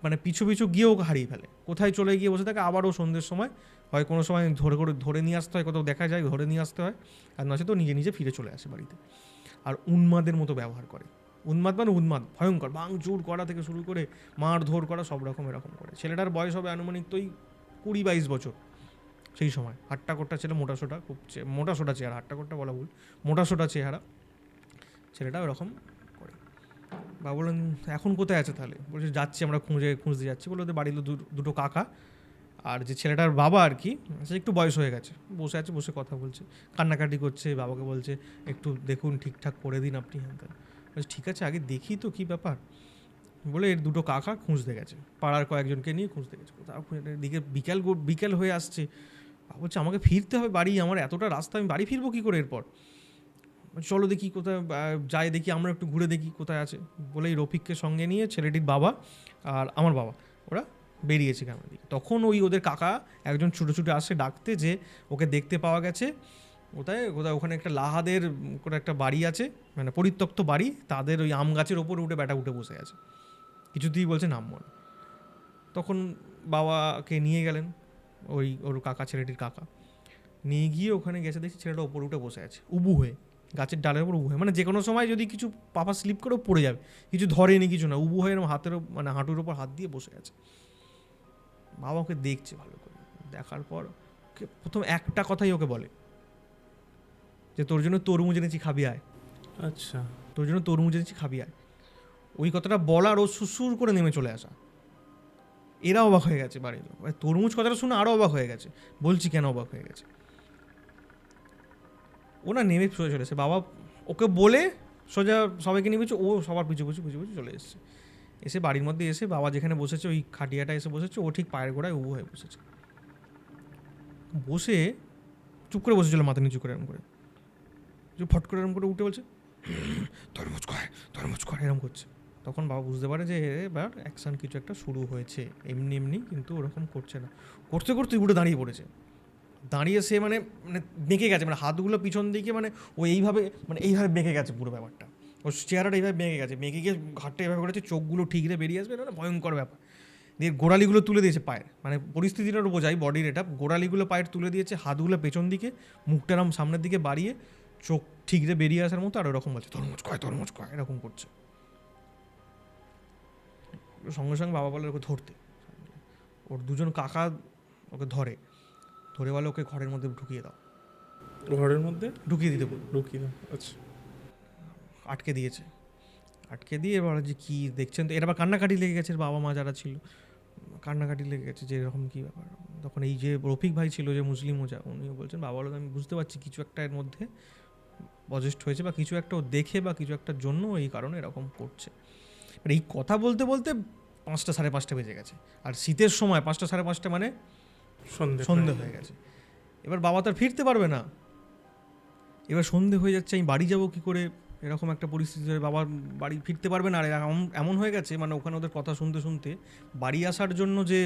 মানে পিছু পিছু গিয়ে ওকে হারিয়ে ফেলে, কোথায় চলে গিয়ে বসে থাকে। আবারও সন্ধ্যের সময় হয় কোনো সময় ধরে নিয়ে আসতে হয়, কোথাও দেখা যায় ধরে নিয়ে আসতে হয়, আর নয়তো নিজে নিজে ফিরে চলে আসে বাড়িতে। আর উন্মাদের মতো ব্যবহার করে, উন্মাদ মানে উন্মাদ, ভয়ঙ্কর, ভাঙচুর করা থেকে শুরু করে মারধর করা, সব রকম এরকম করে। ছেলেটার বয়স হবে আনুমানিক তো 20-22 বছর সেই সময়। হাট্টাকোট্টা ছেলে, মোটাসোটা, খুব মোটাসোটা চেহারা, হাট্টাকোট্টা বলা ভুল, মোটাসোটা চেহারা ছেলেটা ওরকম করে। বা বললেন এখন কোথায় আছে তাহলে? বলছে যাচ্ছি আমরা, খুঁজতে যাচ্ছি। বলে ওদের বাড়ির দুটো কাকা, আর যে ছেলেটার বাবা আর কি, সে একটু বয়স হয়ে গেছে, বসে আছে, বসে কথা বলছে, কান্নাকাটি করছে, বাবাকে বলছে একটু দেখুন, ঠিকঠাক করে দিন আপনি। হ্যাঁ বলছে ঠিক আছে, আগে দেখি তো কী ব্যাপার। বলে এর দুটো কাকা খুঁজতে গেছে, পাড়ার কয়েকজনকে নিয়ে খুঁজতে গেছে। কোথাও দিকে বিকেল হয়ে আসছে, বলছে আমাকে ফিরতে হবে বাড়ি, আমার এতটা রাস্তা, আমি বাড়ি ফিরবো কী করে এরপর? চলো দেখি কোথায় যাই, দেখি আমরা একটু ঘুরে দেখি কোথায় আছে। বলে এই রফিককে সঙ্গে নিয়ে ছেলেটির বাবা আর আমার বাবা ওরা বেরিয়েছে গ্রামের দিকে। তখন ওই ওদের কাকা একজন ছুটে ছুটে আসে ডাকতে, যে ওকে দেখতে পাওয়া গেছে কোথায় ওখানে একটা লাহাদের কোনো একটা বাড়ি আছে, মানে পরিত্যক্ত বাড়ি, তাদের ওই আম গাছের ওপরে উঠে বসে আছে, কিছুতেই বলছে নামবো না। তখন বাবাকে নিয়ে গেলেন ওর কাকা, ছেলেটির কাকা নিয়ে গিয়ে ওখানে গেছে, দেখছি ছেলেটা ওপরে উঠে বসে আছে উবু হয়ে, গাছের ডালের উপর উবু হয়ে, মানে যে কোনো সময় যদি কিছু পাপা স্লিপ করেও পড়ে যাবে, কিছু ধরেনি কিছু না, উবু হয়ে এরকম মানে হাঁটুর ওপর হাত দিয়ে বসে আছে। বাবা ওকে দেখছে ভালো করে, দেখার পর প্রথম একটা কথাই ওকে বলে যে তোর জন্য তরমুজ এনেছি, খাবি আয়। আচ্ছা, তোর জন্য তরমুজ এনেছি, খাবি আয়। ওই কথাটা বলার ও সুসুর করে নেমে চলে আসা। এরা অবাক হয়ে গেছে বাড়ির লোক, তরমুজ কথাটা শুনে আরও অবাক হয়ে গেছে। বলছি কেন অবাক হয়ে গেছে? ও না নেমে সোজা চলে এসেছে, বাবা ওকে বলে সোজা সবাইকে নিয়ে ও সবার পিছু পিছু পিছু পিছু চলে এসেছে। এসে বাড়ির মধ্যে এসে বাবা যেখানে বসেছে ওই খাটিয়াটা এসে বসেছে, ও ঠিক পায়ের গোড়ায় উবু হয়ে বসেছে। বসে চুপ করে বসেছিল মাথা নিচু করে এরম করে, ফট করে এরম করে উঠে বলছে তরমুজ কয় এরম করছে। তখন বাবা বুঝতে পারে যে এবার অ্যাকশান কিছু একটা শুরু হয়েছে, এমনি এমনি কিন্তু ওরকম করছে না। করতে করতে উঠে দাঁড়িয়ে পড়েছে, দাঁড়িয়ে সে মানে মানে বেঁকে গেছে, মানে হাতগুলো পিছন দিকে, মানে ও এইভাবে বেঁকে গেছে পুরো ব্যাপারটা, ওর চেহারাটা এইভাবে বেঁকে গেছে, বেঁকে গিয়ে ঘাটটা এইভাবে করেছে, চোখগুলো ঠিকরে বেরিয়ে আসবে, না ভয়ঙ্কর ব্যাপার। দিয়ে গোড়ালিগুলো তুলে দিয়েছে পায়ের, মানে পরিস্থিতিটা বোঝাই, বডির এটা, গোড়ালিগুলো পায়ের তুলে দিয়েছে, হাতগুলো পেছন দিকে, মুখটা এরম সামনের দিকে বাড়িয়ে, চোখ ঠিকরে বেরিয়ে আসার মতো, আর ওরকম বলছে তরমুজ কয় এরকম করছে। সঙ্গে সঙ্গে বাবা বলে ওকে ধরতে, ওর দুজন কাকা ওকে ধরে বলে ওকে ঘরের মধ্যে ঢুকিয়ে দাও, ঘরের মধ্যে ঢুকিয়ে দিতে বলুন, ঢুকিয়ে দাও। আচ্ছা, আটকে দিয়েছে, আটকে দিয়ে এবার যে কী দেখছেন তো, এটা আবার কান্নাকাটি লেগে গেছে, বাবা মা যারা ছিল কান্নাকাটি লেগে গেছে যে এরকম কী ব্যাপার। তখন এই যে রফিক ভাই ছিল যে মুসলিম ওজা, উনিও বলছেন বাবা বলে আমি বুঝতে পারছি কিছু একটা এর মধ্যে পজেস্ট হয়েছে, বা কিছু একটা ও দেখে, বা কিছু একটার জন্য এই কারণে এরকম করছে। এবার এই কথা বলতে বলতে 5টা 5:30 বেজে গেছে, আর শীতের সময় 5টা 5:30 মানে সন্ধে হয়ে গেছে। এবার বাবা তো আর ফিরতে পারবে না, এবার সন্ধে হয়ে যাচ্ছে, আমি বাড়ি যাবো কী করে, এরকম একটা পরিস্থিতি, বাবার বাড়ি ফিরতে পারবে না। আর এমন হয়ে গেছে, মানে ওখানে ওদের কথা শুনতে শুনতে বাড়ি আসার জন্য যে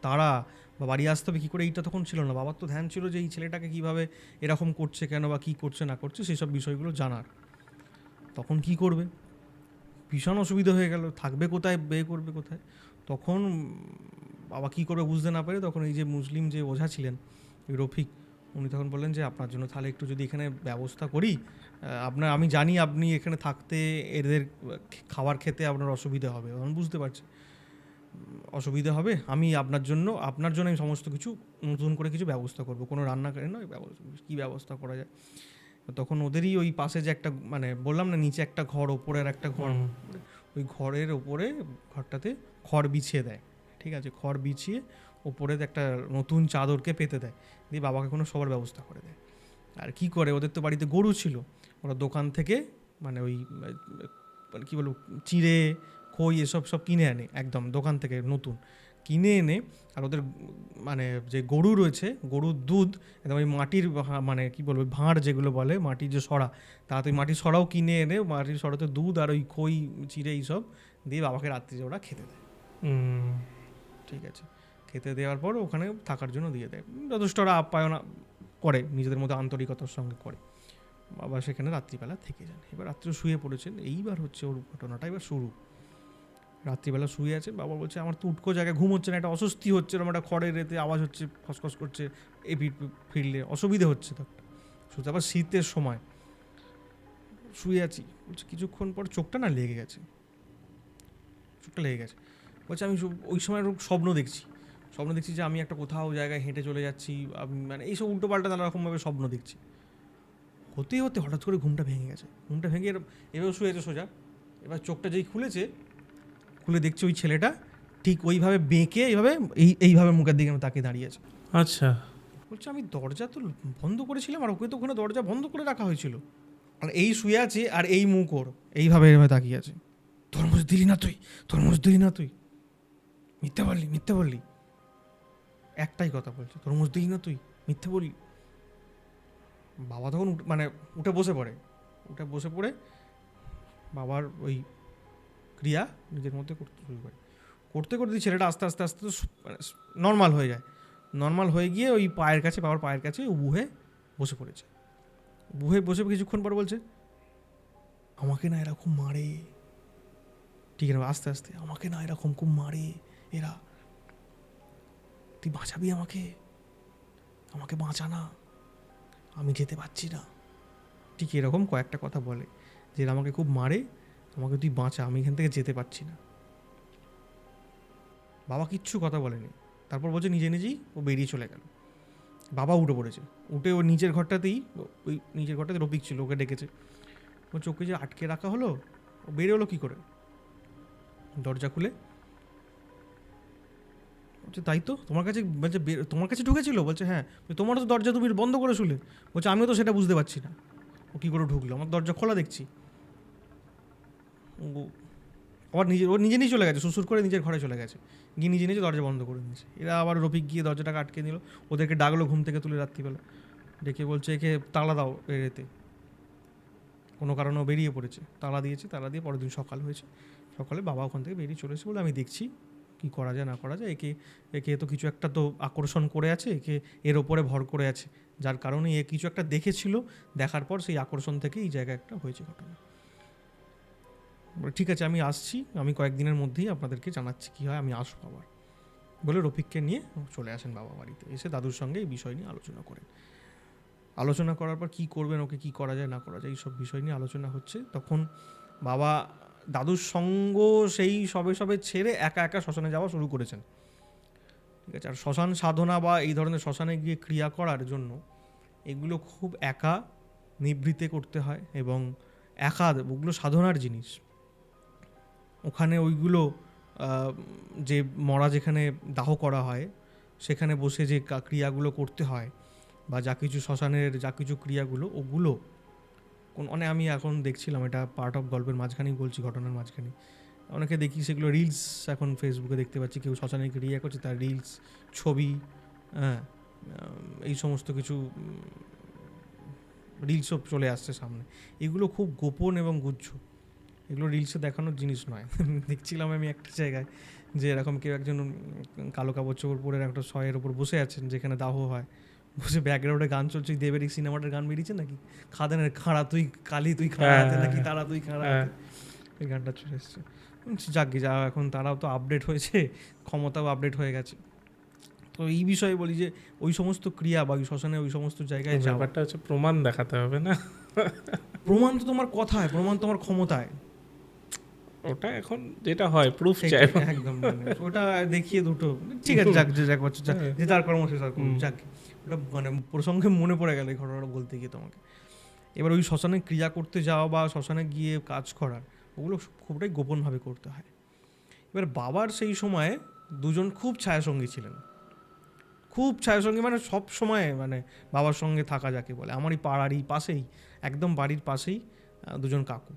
তারা, বা বাড়ি আসতে হবে কী করে, এইটা তখন ছিল না। বাবার তো ধ্যান ছিল যে এই ছেলেটাকে কীভাবে এরকম করছে, কেন বা কী করছে না করছে সেই সব বিষয়গুলো জানার। তখন কি করবে, ভীষণ অসুবিধা হয়ে গেল, থাকবে কোথায়, বিয়ে করবে কোথায়। তখন বাবা কী করবে বুঝতে না পারে, তখন এই যে মুসলিম যে ওঝা ছিলেন ওই রফিক, উনি তখন বললেন যে আপনার জন্য তাহলে একটু যদি এখানে ব্যবস্থা করি, আমি জানি আপনি এখানে থাকতে, এদের খাবার খেতে আপনার অসুবিধা হবে, তখন বুঝতে পারছি অসুবিধা হবে, আমি আপনার জন্য আমি সমস্ত কিছু নতুন করে কিছু ব্যবস্থা করব, কোনো রান্নাকারী নয়, কী ব্যবস্থা করা যায়। তখন ওদেরই ওই পাশে যে একটা, মানে বললাম না নিচে একটা ঘর, ওপরের একটা ঘর, ওই ঘরের ওপরে ঘরটাতে খড় বিছিয়ে দেয়, ঠিক আছে, খড় বিছিয়ে ওপরে একটা নতুন চাদরকে পেতে দেয়, দিয়ে বাবাকে কোনো সবার ব্যবস্থা করে দেয়। আর কি করে, ওদের তো বাড়িতে গরু ছিল, ওরা দোকান থেকে মানে ওই কী বলবো চিড়ে খই এসব সব কিনে আনে, একদম দোকান থেকে নতুন কিনে এনে, আর ওদের মানে যে গরু রয়েছে, গরুর দুধ একদম ওই মাটির, মানে কী বলবো ভাঁড় যেগুলো বলে, মাটির যে সরা, তাতে ওই মাটির সরাও কিনে এনে, মাটির সরাতে দুধ আর ওই খই চিড়ে এইসব দিয়ে বাবাকে রাত্রিতে ওরা খেতে দেয়। ঠিক আছে, খেতে দেওয়ার পর ওখানে থাকার জন্য দিয়ে দেয়, যথেষ্ট ওরা আপ্যায়ন করে, নিজেদের মধ্যে আন্তরিকতার সঙ্গে করে। বাবা সেখানে রাত্রিবেলা থেকে যান, এবার রাত্রে শুয়ে পড়েছেন, এইবার হচ্ছে ওর ঘটনাটা এবার শুরু। রাত্রিবেলা শুয়ে আছে, বাবা বলছে আমার তো উটকো জায়গায় ঘুম হচ্ছে না, একটা অস্বস্তি হচ্ছে, এরকম একটা খড়ের এতে আওয়াজ হচ্ছে, খসখস করছে, এই ফিরলে অসুবিধে হচ্ছে। তো শুধু আবার শীতের সময় শুয়ে আছি, বলছে কিছুক্ষণ পর চোখটা না লেগে গেছে, বলছে আমি ওই সময় স্বপ্ন দেখছি যে আমি একটা কোথাও জায়গায় হেঁটে চলে যাচ্ছি, আমি মানে এইসব উল্টোপাল্টা নানা রকমভাবে স্বপ্ন দেখছি। হতে হতে হঠাৎ করে ঘুমটা ভেঙে গেছে, এবার শুয়েছে সোজা, এবার চোখটা যেই খুলে দেখছে ওই ছেলেটা ঠিক ওইভাবে বেঁকে এইভাবে মুখের দিকে তাকিয়ে দাঁড়িয়েছে। আচ্ছা, বলছে আমি দরজা তো বন্ধ করেছিলাম, আর ওকে তো ওখানে দরজা বন্ধ করে রাখা হয়েছিল, আর এই শুয়ে আছে, আর এই মুখ ওর এইভাবে তাকিয়ে আছে। তরমুজ দিলি না তুই, মিথ্যে বললি, একটাই কথা বলছে, তরমুজ দিলি না তুই, মিথ্যে বললি। বাবা তখন মানে উঠে বসে পড়ে বাবার ওই ক্রিয়া নিজের মধ্যে করতে শুরু করে, করতে ছেলেটা আস্তে আস্তে নর্মাল হয়ে যায়। নর্মাল হয়ে গিয়ে ওই বাবার পায়ের কাছে উবুহে বসে পড়েছে। বসে কিছুক্ষণ পর বলছে আমাকে না এরকম মারে, ঠিক আছে, আস্তে আস্তে, আমাকে না এরকম খুব মারে এরা, তুই বাঁচাবি আমাকে বাঁচা না, আমি যেতে পারছি না, ঠিক এরকম কয়েকটা কথা বলে যে আমাকে খুব মারে, আমাকে তুই বাঁচা, আমি এখান থেকে যেতে পারছি না। বাবা কিচ্ছু কথা বলেনি, তারপর বলছে নিজেই ও বেরিয়ে চলে গেল। বাবা উঠে পড়েছে, উঠে ওর নিজের ঘরটাতে রফিক ছিল, ওকে ডেকেছে, ও চোখে যে আটকে রাখা হলো, ও বেরোলো কী করে, দরজা খুলে। বলছে তাই তো, তোমার কাছে ঢুকেছিল? বলছে হ্যাঁ। তোমারও তো দরজা তুমি বন্ধ করে শুলে? বলছে আমিও তো সেটা বুঝতে পারছি না। কী করে ঢুকলো, আমার দরজা খোলা দেখছি, আবার ও নিজে নিয়ে চলে গেছে, শ্বশুর করে নিজের ঘরে চলে গেছে, গিয়ে নিজে নিজে দরজা বন্ধ করে দিয়েছে। এরা আবার রফিক গিয়ে দরজাটাকে আটকে দিল, ওদেরকে ডাকলো ঘুম থেকে তুলে রাত্রিবেলা, ডেকে বলছে একে তালা দাও এতে, কোনো কারণে বেরিয়ে পড়েছে, তালা দিয়েছে, তালা দিয়ে পরের দিন সকাল হয়েছে, সকালে বাবা ওখান থেকে বেরিয়ে চলে এসে বলে আমি দেখছি কী করা যায় না করা যায়, একে তো কিছু একটা তো আকর্ষণ করে আছে, এর ওপরে ভর করে আছে, যার কারণে এ কিছু একটা দেখেছিল, দেখার পর সেই আকর্ষণ থেকে এই জায়গায় একটা হয়েছে ঘটনা। ঠিক আছে আমি আসছি, আমি কয়েকদিনের মধ্যেই আপনাদেরকে জানাচ্ছি কী হয়, আমি আসবো আবার বলে রফিককে নিয়ে চলে আসেন বাবা বাড়িতে। এসে দাদুর সঙ্গে এই বিষয় নিয়ে আলোচনা করেন। আলোচনা করার পর কী করবেন, ওকে কী করা যায় না করা যায় এইসব বিষয় নিয়ে আলোচনা হচ্ছে। তখন বাবা দাদুর সঙ্গ সেই সবে সবে ছেড়ে একা একা শ্মশানে যাওয়া শুরু করেছেন। ঠিক আছে, আর শ্মশান সাধনা বা এই ধরনের শ্মশানে গিয়ে ক্রিয়া করার জন্য এগুলো খুব একা নিভৃতে করতে হয়, এবং ওগুলো সাধনার জিনিস। ওখানে ওইগুলো যে মরা যেখানে দাহ করা হয় সেখানে বসে যে ক্রিয়াগুলো করতে হয়, বা যা কিছু শ্মশানের যা কিছু ক্রিয়াগুলো, ওগুলো মানে আমি এখন দেখছিলাম, এটা পার্ট অফ গল্পের মাঝখানেই বলছি, ঘটনার মাঝখানে অনেকে দেখি সেগুলো রিলস এখন ফেসবুকে দেখতে পাচ্ছি, কেউ শ্মশানে ক্রিয়া করছে তার রিলস, ছবি, হ্যাঁ এই সমস্ত কিছু রিলসও চলে আসছে সামনে। এগুলো খুব গোপন এবং গুচ্ছ, এগুলো রিলসে দেখানোর জিনিস নয়। দেখছিলাম আমি একটা জায়গায় যে এরকম কেউ একজন কালো কাপড় চোপড় পরে একটা শয়ের ওপর বসে আছেন যেখানে দাহ হয়, বসে ব্যাকগ্রাউন্ডে গান চলছে, দেবের এই সিনেমাটার গান বেরিয়েছে নাকি, খাদানের খাড়া তুই কালি তুই খাড়া হাতে নাকি তারা তুই খাড়া হাতে, এই গানটা চলে এসছে। যাকে যা এখন তারাও তো আপডেট হয়েছে, ক্ষমতাও আপডেট হয়ে গেছে। তো এই বিষয়ে বলি যে ওই সমস্ত ক্রিয়া বা ওই শ্মশানে ওই সমস্ত জায়গায় ব্যাপারটা হচ্ছে প্রমাণ দেখাতে হবে না, প্রমাণ তো তোমার কথায়, প্রমাণ তোমার ক্ষমতায়, ওটা এখন যেটা হয় প্রুফ চাই একদম, ওটা দেখিয়ে দুটো ঠিক আছে, যাক যে যাক বলছো যে তার কর্ম শেষ আর করুন, যাক ওটা মানে প্রসঙ্গে মনে পড়ে গেল এই ঘটনাটা বলতে গিয়ে তোমাকে। এবার ওই শ্মশানে ক্রিয়া করতে যাওয়া বা শ্মশানে গিয়ে কাজ করার ওগুলো খুবটাই গোপনভাবে করতে হয়। এবার বাবার সেই সময়ে দুজন খুব ছায়াসঙ্গী ছিলেন, খুব ছায়াসঙ্গী, মানে সব সময় মানে বাবার সঙ্গে থাকা যাকে বলে। আমারই পাড়ারই পাশেই, একদম বাড়ির পাশেই দুজন কাকু,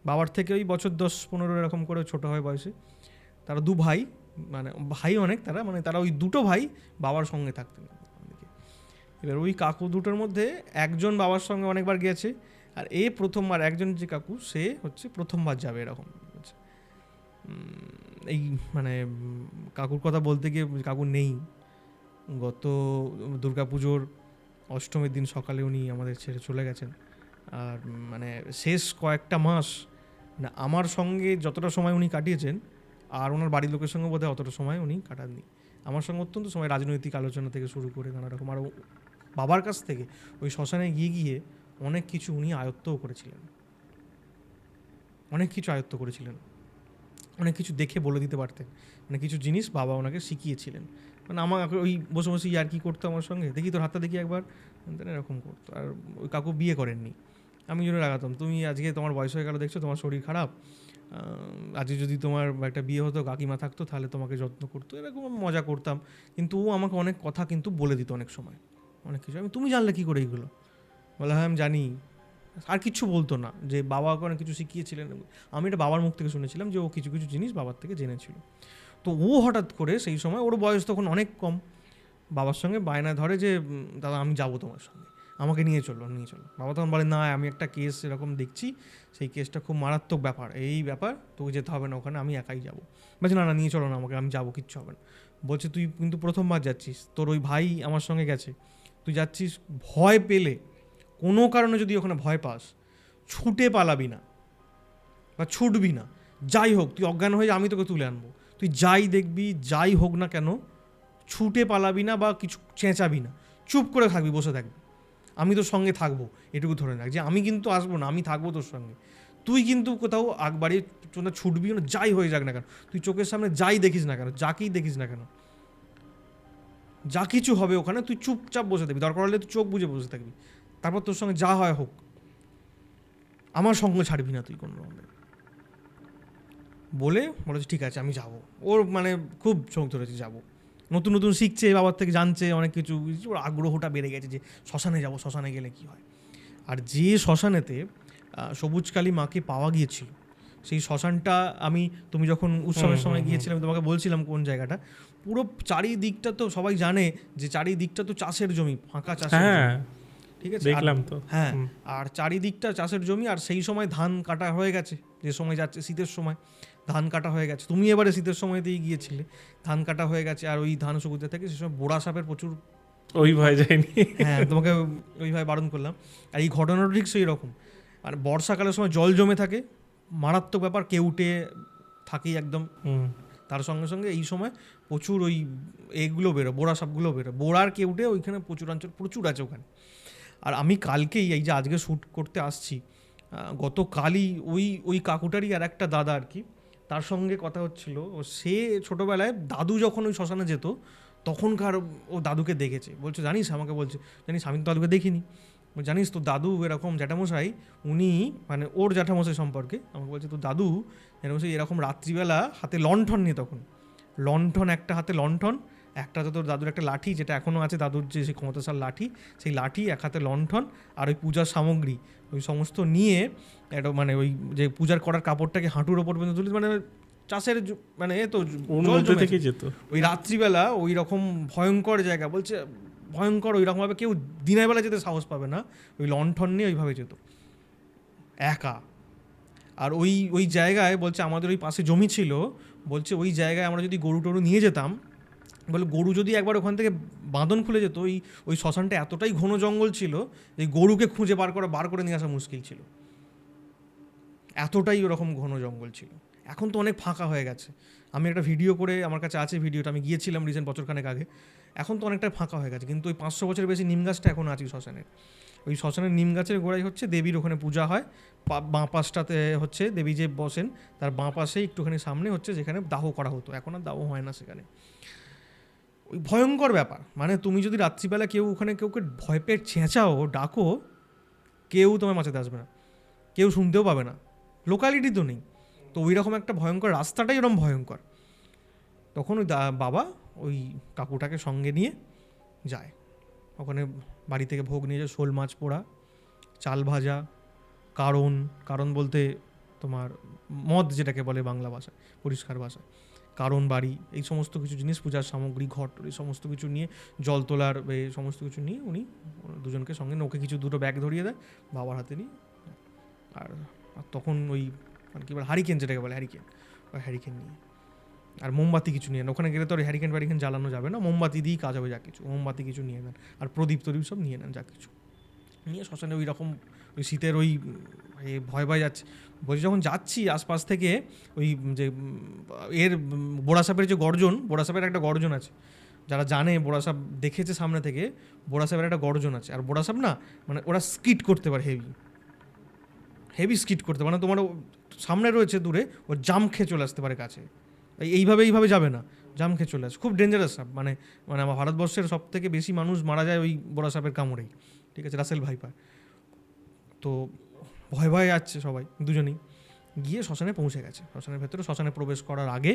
বাবার থেকে ওই বছর 10-15 এরকম করে ছোটো হয় বয়সে। তারা দু ভাই, মানে ভাই অনেক, তারা ওই দুটো ভাই বাবার সঙ্গে থাকতেন। এবার ওই কাকু দুটোর মধ্যে একজন বাবার সঙ্গে অনেকবার গিয়েছে, আর প্রথমবার, একজন যে কাকু সে হচ্ছে প্রথমবার যাবে এরকম। এই মানে কাকুর কথা বলতে গিয়ে কাকু নেই, গত দুর্গাপুজোর অষ্টমীর দিন সকালে উনি আমাদের ছেড়ে চলে গেছেন। আর মানে শেষ কয়েকটা মাস না আমার সঙ্গে যতটা সময় উনি কাটিয়েছেন, আর ওনার বাড়ির লোকের সঙ্গে বোধহয় অতটা সময় উনি কাটাননি। আমার সঙ্গে অত্যন্ত সময় রাজনৈতিক আলোচনা থেকে শুরু করে নানা রকম, আর বাবার কাছ থেকে ওই শ্মশানে গিয়ে অনেক কিছু উনি আয়ত্তও করেছিলেন, অনেক কিছু আয়ত্ত করেছিলেন, অনেক কিছু দেখে বলে দিতে পারতেন, মানে কিছু জিনিস বাবা ওনাকে শিখিয়েছিলেন। মানে আমাকে ওই বসে বসে আর কি করতো আমার সঙ্গে, দেখি তোর হাতটা দেখি একবার, এরকম করতো। আর ওই কাকু বিয়ে করেননি, আমি জন্য রাগাতাম, তুমি আজকে তোমার বয়স হয়ে গেল, দেখছো তোমার শরীর খারাপ, আজকে যদি তোমার একটা বিয়ে হতো, কাকিমা থাকতো, তাহলে তোমাকে যত্ন করতো, এরকম মজা করতাম। কিন্তু ও আমাকে অনেক কথা কিন্তু বলে দিত অনেক সময়, অনেক কিছু। তুমি জানলে কী করে এইগুলো? বলে হ্যাঁ আমি জানি। আর কিচ্ছু বলতো না, যে বাবাকে অনেক কিছু শিখিয়েছিলেন। আমি এটা বাবার মুখ থেকে শুনেছিলাম যে ও কিছু কিছু জিনিস বাবার থেকে জেনেছিল। তো ও হঠাৎ করে সেই সময়, ওর বয়স তখন অনেক কম, বাবার সঙ্গে বায়না ধরে যে দাদা আমি যাবো তোমার সঙ্গে, আমাকে নিয়ে চলো। বাবা তখন বলে না, আমি একটা কেস এরকম দেখছি, সেই কেসটা খুব মারাত্মক ব্যাপার, এই ব্যাপার, তোকে যেতে হবে না ওখানে, আমি একাই যাবো। বলছি না নিয়ে চলো না আমাকে, আমি যাবো, কিচ্ছু হবে না। বলছে তুই কিন্তু প্রথমবার যাচ্ছিস, তোর ওই ভাই আমার সঙ্গে গেছে, তুই যাচ্ছিস, ভয় পেলে, কোনো কারণে যদি ওখানে ভয় পাস, ছুটে পালাবি না বা ছুটবি না, যাই হোক তুই অজ্ঞান হয়ে আমি তোকে তুলে আনবো, তুই যাই দেখবি যাই হোক না কেন, ছুটে পালাবি না বা কিছু চেঁচাবি না, চুপ করে থাকবি, বসে থাকবি, আমি তোর সঙ্গে থাকবো, এটুকু ধরে রাখ যে আমি কিন্তু আসবো না, আমি থাকবো তোর সঙ্গে। তুই কিন্তু কোথাও আগ বাড়িয়ে ছুটবি না, যাই হয়ে যাক না কেন, তুই চোখের সামনে যাই দেখিস না কেন, যাকেই দেখিস না কেন, যা কিছু হবে ওখানে তুই চুপচাপ বসে থাকবি, দরকার হলে তুই চোখ বুঝে বসে থাকবি, তারপর তোর সঙ্গে যা হয় হোক, আমার সঙ্গে ছাড়বি না তুই কোনো রকমে। বলেছে ঠিক আছে আমি যাবো। ওর মানে খুব চোখ ধরেছে, যাবো, নতুন নতুন শিখছে, বাবার থেকে জানছে অনেক কিছু, ওর আগ্রহটা বেড়ে গেছে যে শ্মশানে যাবো, শ্মশানে গেলে কী হয়। আর যে শ্মশানেতে সবুজকালী মাকে পাওয়া গিয়েছিল, সেই শ্মশানটা তুমি যখন উৎসবের সময় গিয়েছিলাম তোমাকে বলছিলাম কোন জায়গাটা, পুরো চারিদিকটা তো সবাই জানে যে চারিদিকটা তো চাষের জমি, ফাঁকা চাষের জমি, ঠিক আছে, দেখলাম তো। হ্যাঁ, আর চারিদিকটা চাষের জমি, আর সেই সময় ধান কাটা হয়ে গেছে, যে সময় যাচ্ছে শীতের সময় ধান কাটা হয়ে গেছে, তুমি এবারে শীতের সময়তেই গিয়েছিলে, ধান কাটা হয়ে গেছে, আর ওই ধান শুকুতে থাকে, সে সময় বোড়া সাপের প্রচুর, ওই ভয় যায়নি। হ্যাঁ তোমাকে ওইভাবে বারণ করলাম। আর এই ঘটনাটা ঠিক সেই রকম, আর বর্ষাকালের সময় জল জমে থাকে, মারাত্মক ব্যাপার, কেউটে থাকেই একদম, তার সঙ্গে সঙ্গে এই সময় প্রচুর ওই এগুলো বেরো, বোড়া সাপগুলো বেরো, বোড়ার কেউটে ওইখানে প্রচুর অঞ্চল প্রচুর আছে ওখানে। আর আমি কালকেই, এই যে আজকে শ্যুট করতে আসছি, গতকালই ওই কাকুটারই আর একটা দাদা আর কি, তার সঙ্গে কথা হচ্ছিল, ও সে ছোটোবেলায় দাদু যখন ওই শ্মশানে যেত তখনকার ও দাদুকে দেখেছে, বলছে জানিস, আমাকে বলছে জানিস আমি তো দাদুকে দেখিনি, জানিস তো দাদু এরকম জ্যাঠামশাই, উনি মানে ওর জ্যাঠামশাই সম্পর্কে আমাকে বলছে, তো দাদু জ্যাঠামশাই এরকম রাত্রিবেলা হাতে লণ্ঠন নিয়ে, তখন লণ্ঠন, একটা হাতে লণ্ঠন, একটা তো তোর দাদুর একটা লাঠি, যেটা এখনও আছে দাদুর যে সেই ক্ষমতাশাল লাঠি, সেই লাঠি, এক হাতে লণ্ঠন, আর ওই পূজার সামগ্রী ওই সমস্ত নিয়ে একটা মানে ওই যে পূজার করার কাপড়টাকে হাঁটুর ওপর পর্যন্ত তুলে, মানে চাষের মানে তো জল থেকে যেত ওই রাত্রিবেলা ওই রকম ভয়ঙ্কর জায়গা, বলছে ভয়ঙ্কর, ওই রকমভাবে কেউ দিনের বেলা যেতে সাহস পাবে না, ওই লণ্ঠন নিয়ে ওইভাবে যেত একা। আর ওই জায়গায় বলছে আমাদের ওই পাশে জমি ছিল, বলছে ওই জায়গায় আমরা যদি গরু টরু নিয়ে যেতাম, বলে গরু যদি একবার ওখান থেকে বাঁধন খুলে যেত, ওই শ্মশানটা এতটাই ঘন জঙ্গল ছিল যে গরুকে খুঁজে বার করে নিয়ে আসা মুশকিল ছিল, এতটাই ওরকম ঘন জঙ্গল ছিল। এখন তো অনেক ফাঁকা হয়ে গেছে, আমি একটা ভিডিও করে, আমার কাছে আছে ভিডিওটা, আমি গিয়েছিলাম রিসেন্ট বছরখানেক আগে, এখন তো অনেকটা ফাঁকা হয়ে গেছে, কিন্তু ওই 500 বছরের বেশি নিম গাছটা এখন আছে শ্মশানের। ওই শ্মশানের নিম গাছের গোড়ায় হচ্ছে দেবীর ওখানে পূজা হয়, বাঁ পাশটাতে হচ্ছে দেবী যে বসেন তার বাঁ পাশে একটুখানি সামনে হচ্ছে যেখানে দাহ করা হতো, এখন আর দাহ হয় না সেখানে। ওই ভয়ঙ্কর ব্যাপার, মানে তুমি যদি রাত্রিবেলা কেউ ওখানে কেউকে ভয় পেয়ে চেঁচাও, ডাকো, কেউ তোমায় বাঁচাতে আসবে না, কেউ শুনতেও পাবে না, লোকালিটি তো নেই, তো ওই রকম একটা ভয়ঙ্কর, রাস্তাটাই ওরকম ভয়ঙ্কর। তখন ওই বাবা ওই কাকুটাকে সঙ্গে নিয়ে যায় ওখানে, বাড়ি থেকে ভোগ নিয়ে যায়, শোল মাছ পোড়া, চাল ভাজা, কারণ বলতে তোমার মদ যেটাকে বলে বাংলা ভাষায়, পরিষ্কার ভাষায়, কারণ বাড়ি, এই সমস্ত কিছু জিনিস, পূজার সামগ্রী, ঘট, এই সমস্ত কিছু নিয়ে, জল তোলার এই সমস্ত কিছু নিয়ে উনি দুজনকে সঙ্গে, ওকে কিছু দুটো ব্যাগ ধরিয়ে দেয় বাবার হাতে নিয়ে। আর তখন ওই মানে কী বলে হ্যারিকেন, যেটাকে বলে হ্যারিকেন, ওই হ্যারিকেন নিয়ে, আর মোমবাতি কিছু নিয়ে নেন, ওখানে গেলে তো আর হ্যারিকেন জ্বালানো যাবে না, মোমবাতি দিয়েই কাজ হবে, যা কিছু মোমবাতি কিছু নিয়ে নেন, আর প্রদীপ সব নিয়ে নেন, যা কিছু নিয়ে শ্মশানে ওই রকম ওই শীতের ওই ভয় যাচ্ছে। বলছি যখন যাচ্ছি আশপাশ থেকে ওই যে এর বোড়া সাপের যে গর্জন, বোড়া সাপের একটা গর্জন আছে, যারা জানে বোড়া সাপ দেখেছে সামনে থেকে, বোড়া সাপের একটা গর্জন আছে। আর বোড়া সাপ না মানে ওরা স্কিট করতে পারে, হেভি স্কিট করতে পারে, মানে তোমার সামনে রয়েছে দূরে, ও জাম খেয়ে চলে আসতে পারে কাছে, এইভাবে যাবে না, জাম খেয়ে চলে আসে, খুব ডেঞ্জারাস সাপ। মানে আমার ভারতবর্ষের সব থেকে বেশি মানুষ মারা যায় ওই বোড়া সাপের কামড়েই, ঠিক আছে, রাসেল ভাইপার। তো ভয় যাচ্ছে সবাই, দুজনেই গিয়ে শ্মশানে পৌঁছে গেছে। শ্মশানের ভেতরে, শ্মশানে প্রবেশ করার আগে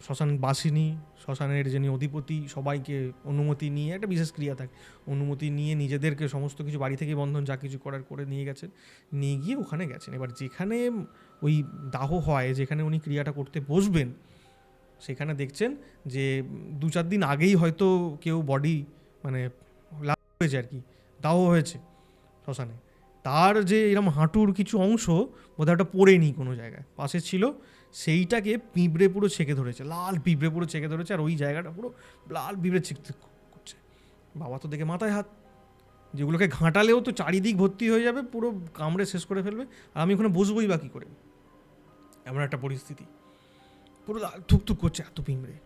শ্মশান বাসিনী, শ্মশানের যিনি অধিপতি, সবাইকে অনুমতি নিয়ে, একটা বিশেষ ক্রিয়া থাকে, অনুমতি নিয়ে নিজেদেরকে সমস্ত কিছু বাড়ি থেকে বন্ধন যা কিছু করার করে নিয়ে গেছেন, নিয়ে গিয়ে ওখানে গেছেন। এবার যেখানে ওই দাহ হয়, যেখানে উনি ক্রিয়াটা করতে বসবেন, সেখানে দেখছেন যে 2-4 দিন আগেই হয়তো কেউ বডি মানে লাভ হয়েছে আর কি, দাহ হয়েছে শ্মশানে, তার যে এরকম হাঁটুর কিছু অংশ বোধহয় ওটা পড়েনি কোনো জায়গায়, পাশে ছিল, সেইটাকে পিঁপড়ে পুরো ছেঁকে ধরেছে, লাল পিঁপড়ে পুরো ছেঁকে ধরেছে, আর ওই জায়গাটা পুরো লাল পিঁপড়ে ছেঁকে করছে। বাবা তো দেখে মাথায় হাত, যেগুলোকে ঘাঁটালেও তো চারিদিক ভর্তি হয়ে যাবে, পুরো কামড়ে শেষ করে ফেলবে, আর আমি ওখানে বসবোই বা কী করে, এমন একটা পরিস্থিতি, পুরো থুকথুক করছে এত পিঁপড়ে।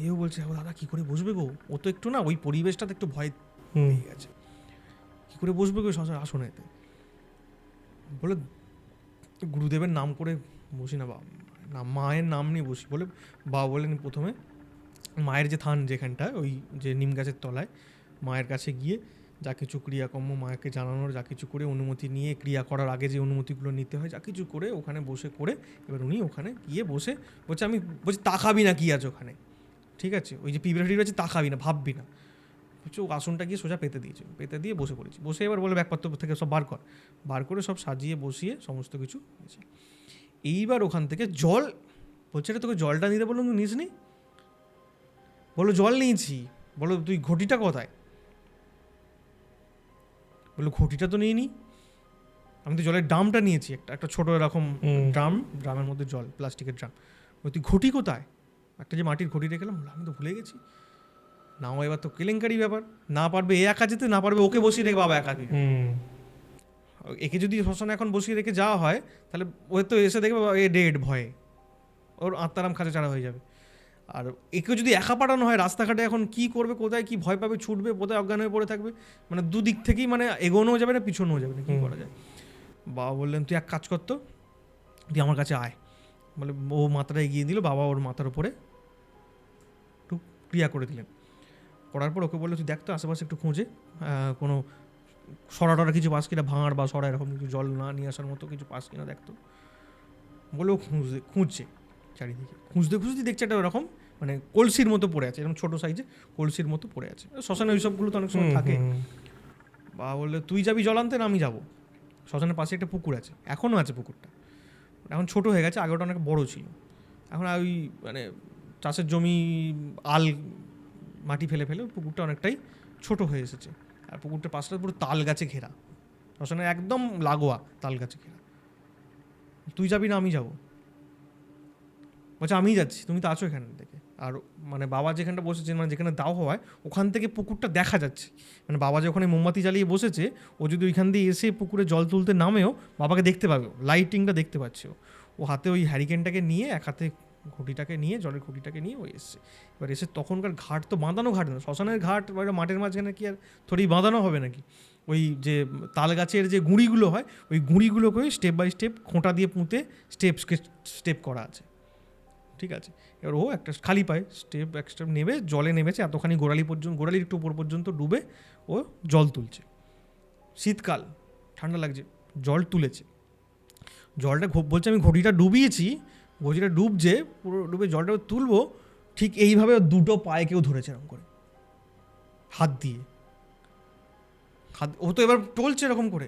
এও বলছে দাদা কী করে বসবে গো, ও তো একটু না ওই পরিবেশটাতে একটু ভয় পেয়ে গেছে, কী করে বসবে গো আসনেতে, বলে গুরুদেবের নাম করে বসি না, বাবা না মায়ের নাম নিয়ে বসি, বলে বাবা বলেন প্রথমে মায়ের যে থান যেখানটা, ওই যে নিম গাছের তলায়, মায়ের কাছে গিয়ে যা কিছু ক্রিয়াকর্ম মাকে জানানোর, যা কিছু করে অনুমতি নিয়ে, ক্রিয়া করার আগে যে অনুমতিগুলো নিতে হয়, যা কিছু করে ওখানে বসে করে, এবার উনি ওখানে গিয়ে বসে বলছে, আমি বলছি তা খাবি না, কী আছে ওখানে, ঠিক আছে, ওই যে পিঁপড়ে আছে তা খাবি না, ভাববি না, কিছু আসনটা গিয়ে সোজা পেতে দিয়েছে, পেতে দিয়ে বসে পড়েছি। বসে এবার বলে ব্যাগপত্র থেকে সব বার করে সব সাজিয়ে বসিয়ে সমস্ত কিছু হয়েছে। এইবার ওখান থেকে জল বলছে, রে তোকে জলটা নিতে বললাম, তুই নিস নি? বলো জল নিয়েছি। বলো তুই ঘটিটা কোথায়? বললো ঘটিটা তো নিইনি, আমি তো জলের ড্রামটা নিয়েছি, একটা ছোটো এরকম ড্রামের মধ্যে জল, প্লাস্টিকের ড্রাম। বলে তুই ঘটি কোথায়? একটা যে মাটির ঘটি রেখেলাম। আমি তো ভুলে গেছি। না, এবার তো কেলেঙ্কারি ব্যাপার, না পারবে এ একা যেতে, না পারবে ওকে বসিয়ে রেখে বাবা একা দিবে। একে যদি শ্মশানে এখন বসিয়ে রেখে যাওয়া হয় তাহলে ও তো এসে দেখবে এ ডেড ভয়ে, ওর আত্মারাম খাঁচা ছাড়া হয়ে যাবে। আর একে যদি একা পাঠানো হয় রাস্তাঘাটে, এখন কি করবে, কোথায় কি ভয় পাবে, ছুটবে, কোথায় অজ্ঞান হয়ে পড়ে থাকবে, মানে দুদিক থেকেই মানে এগোনোও যাবে না, পিছনেও যাবে না, কী করা যায়? বাবা বললেন তুই এক কাজ করতো, তুই আমার কাছে আয়। বলে ও মাথাটা এগিয়ে দিল, বাবা ওর মাথার উপরে একটু ক্রিয়া করে দিলেন। করার পর ওকে বললো তুই দেখ তো আশেপাশে একটু খুঁজে কোনো সরা টরা কিছু পাস কিনা, ভাঙার বা সরা এরকম কিছু জল না নিয়ে আসার মতো কিছু পাস কিনা দেখতো। বলে ও খুঁজছে চারিদিকে, খুঁজতে দেখছে একটা ওরকম মানে কলসির মতো পড়ে আছে, এরকম ছোটো সাইজে কলসির মতো পড়ে আছে। শ্মশানে ওই সবগুলো তো অনেক সময় থাকে। বা বললে তুই যাবি জল আনতে না আমি যাবো? শ্মশানের পাশে একটা পুকুর আছে, এখনও আছে পুকুরটা, এখন ছোট হয়ে গেছে, আগে ওটা অনেক বড় ছিল। এখন ওই মানে চাষের জমি আল মাটি ফেলে ফেলে পুকুরটা অনেকটাই ছোট হয়ে এসেছে। আর পুকুরটার পাশটা পুরো তাল গাছে ঘেরা, শ্মশানের একদম লাগোয়া তাল গাছে ঘেরা। তুই যাবি না আমি যাবো? বলছে আমি যাচ্ছি, তুমি তো আছো এখানে থেকে। আর মানে বাবা যেখানটা বসেছে, মানে যেখানে দাও হওয়ায় ওখান থেকে পুকুরটা দেখা যাচ্ছে, মানে বাবা যে ওখানে মোমবাতি জ্বালিয়ে বসেছে, ও যদি ওইখান দিয়ে এসে পুকুরে জল তুলতে নামেও বাবাকে দেখতে পাবে, লাইটিংটা দেখতে পাচ্ছে। ও হাতে ওই হ্যারিকেনটাকে নিয়ে, এক হাতে ঘটিটাকে নিয়ে, জলের ঘটিটাকে নিয়ে ও এসছে। এবার এসে তখনকার ঘাট তো বাঁধানো ঘাট না, শ্মশানের ঘাট মাঠের মাঝখানে কি আর থোড়ি বাঁধানো হবে নাকি? ওই যে তাল গাছের যে গুঁড়িগুলো হয়, ওই গুঁড়িগুলোকে স্টেপ বাই স্টেপ খোঁটা দিয়ে পুঁতে স্টেপ করা আছে, ঠিক আছে? এবার ও একটা খালি পায়ে এক স্টেপ নেবে, জলে নেমেছে, এতখানি গোড়ালির একটু উপর পর্যন্ত ডুবে ও জল তুলছে। শীতকাল, ঠান্ডা লাগছে, জল তুলেছে। জলটা বলছে আমি ঘটিটা ডুবিয়েছি, ঘটিটা ডুবছে, পুরো ডুবে জলটা তুলবো, ঠিক এইভাবে দুটো পায়ে কেউ ধরেছে এরকম করে হাত দিয়ে। ও তো এবার টলছে এরকম করে,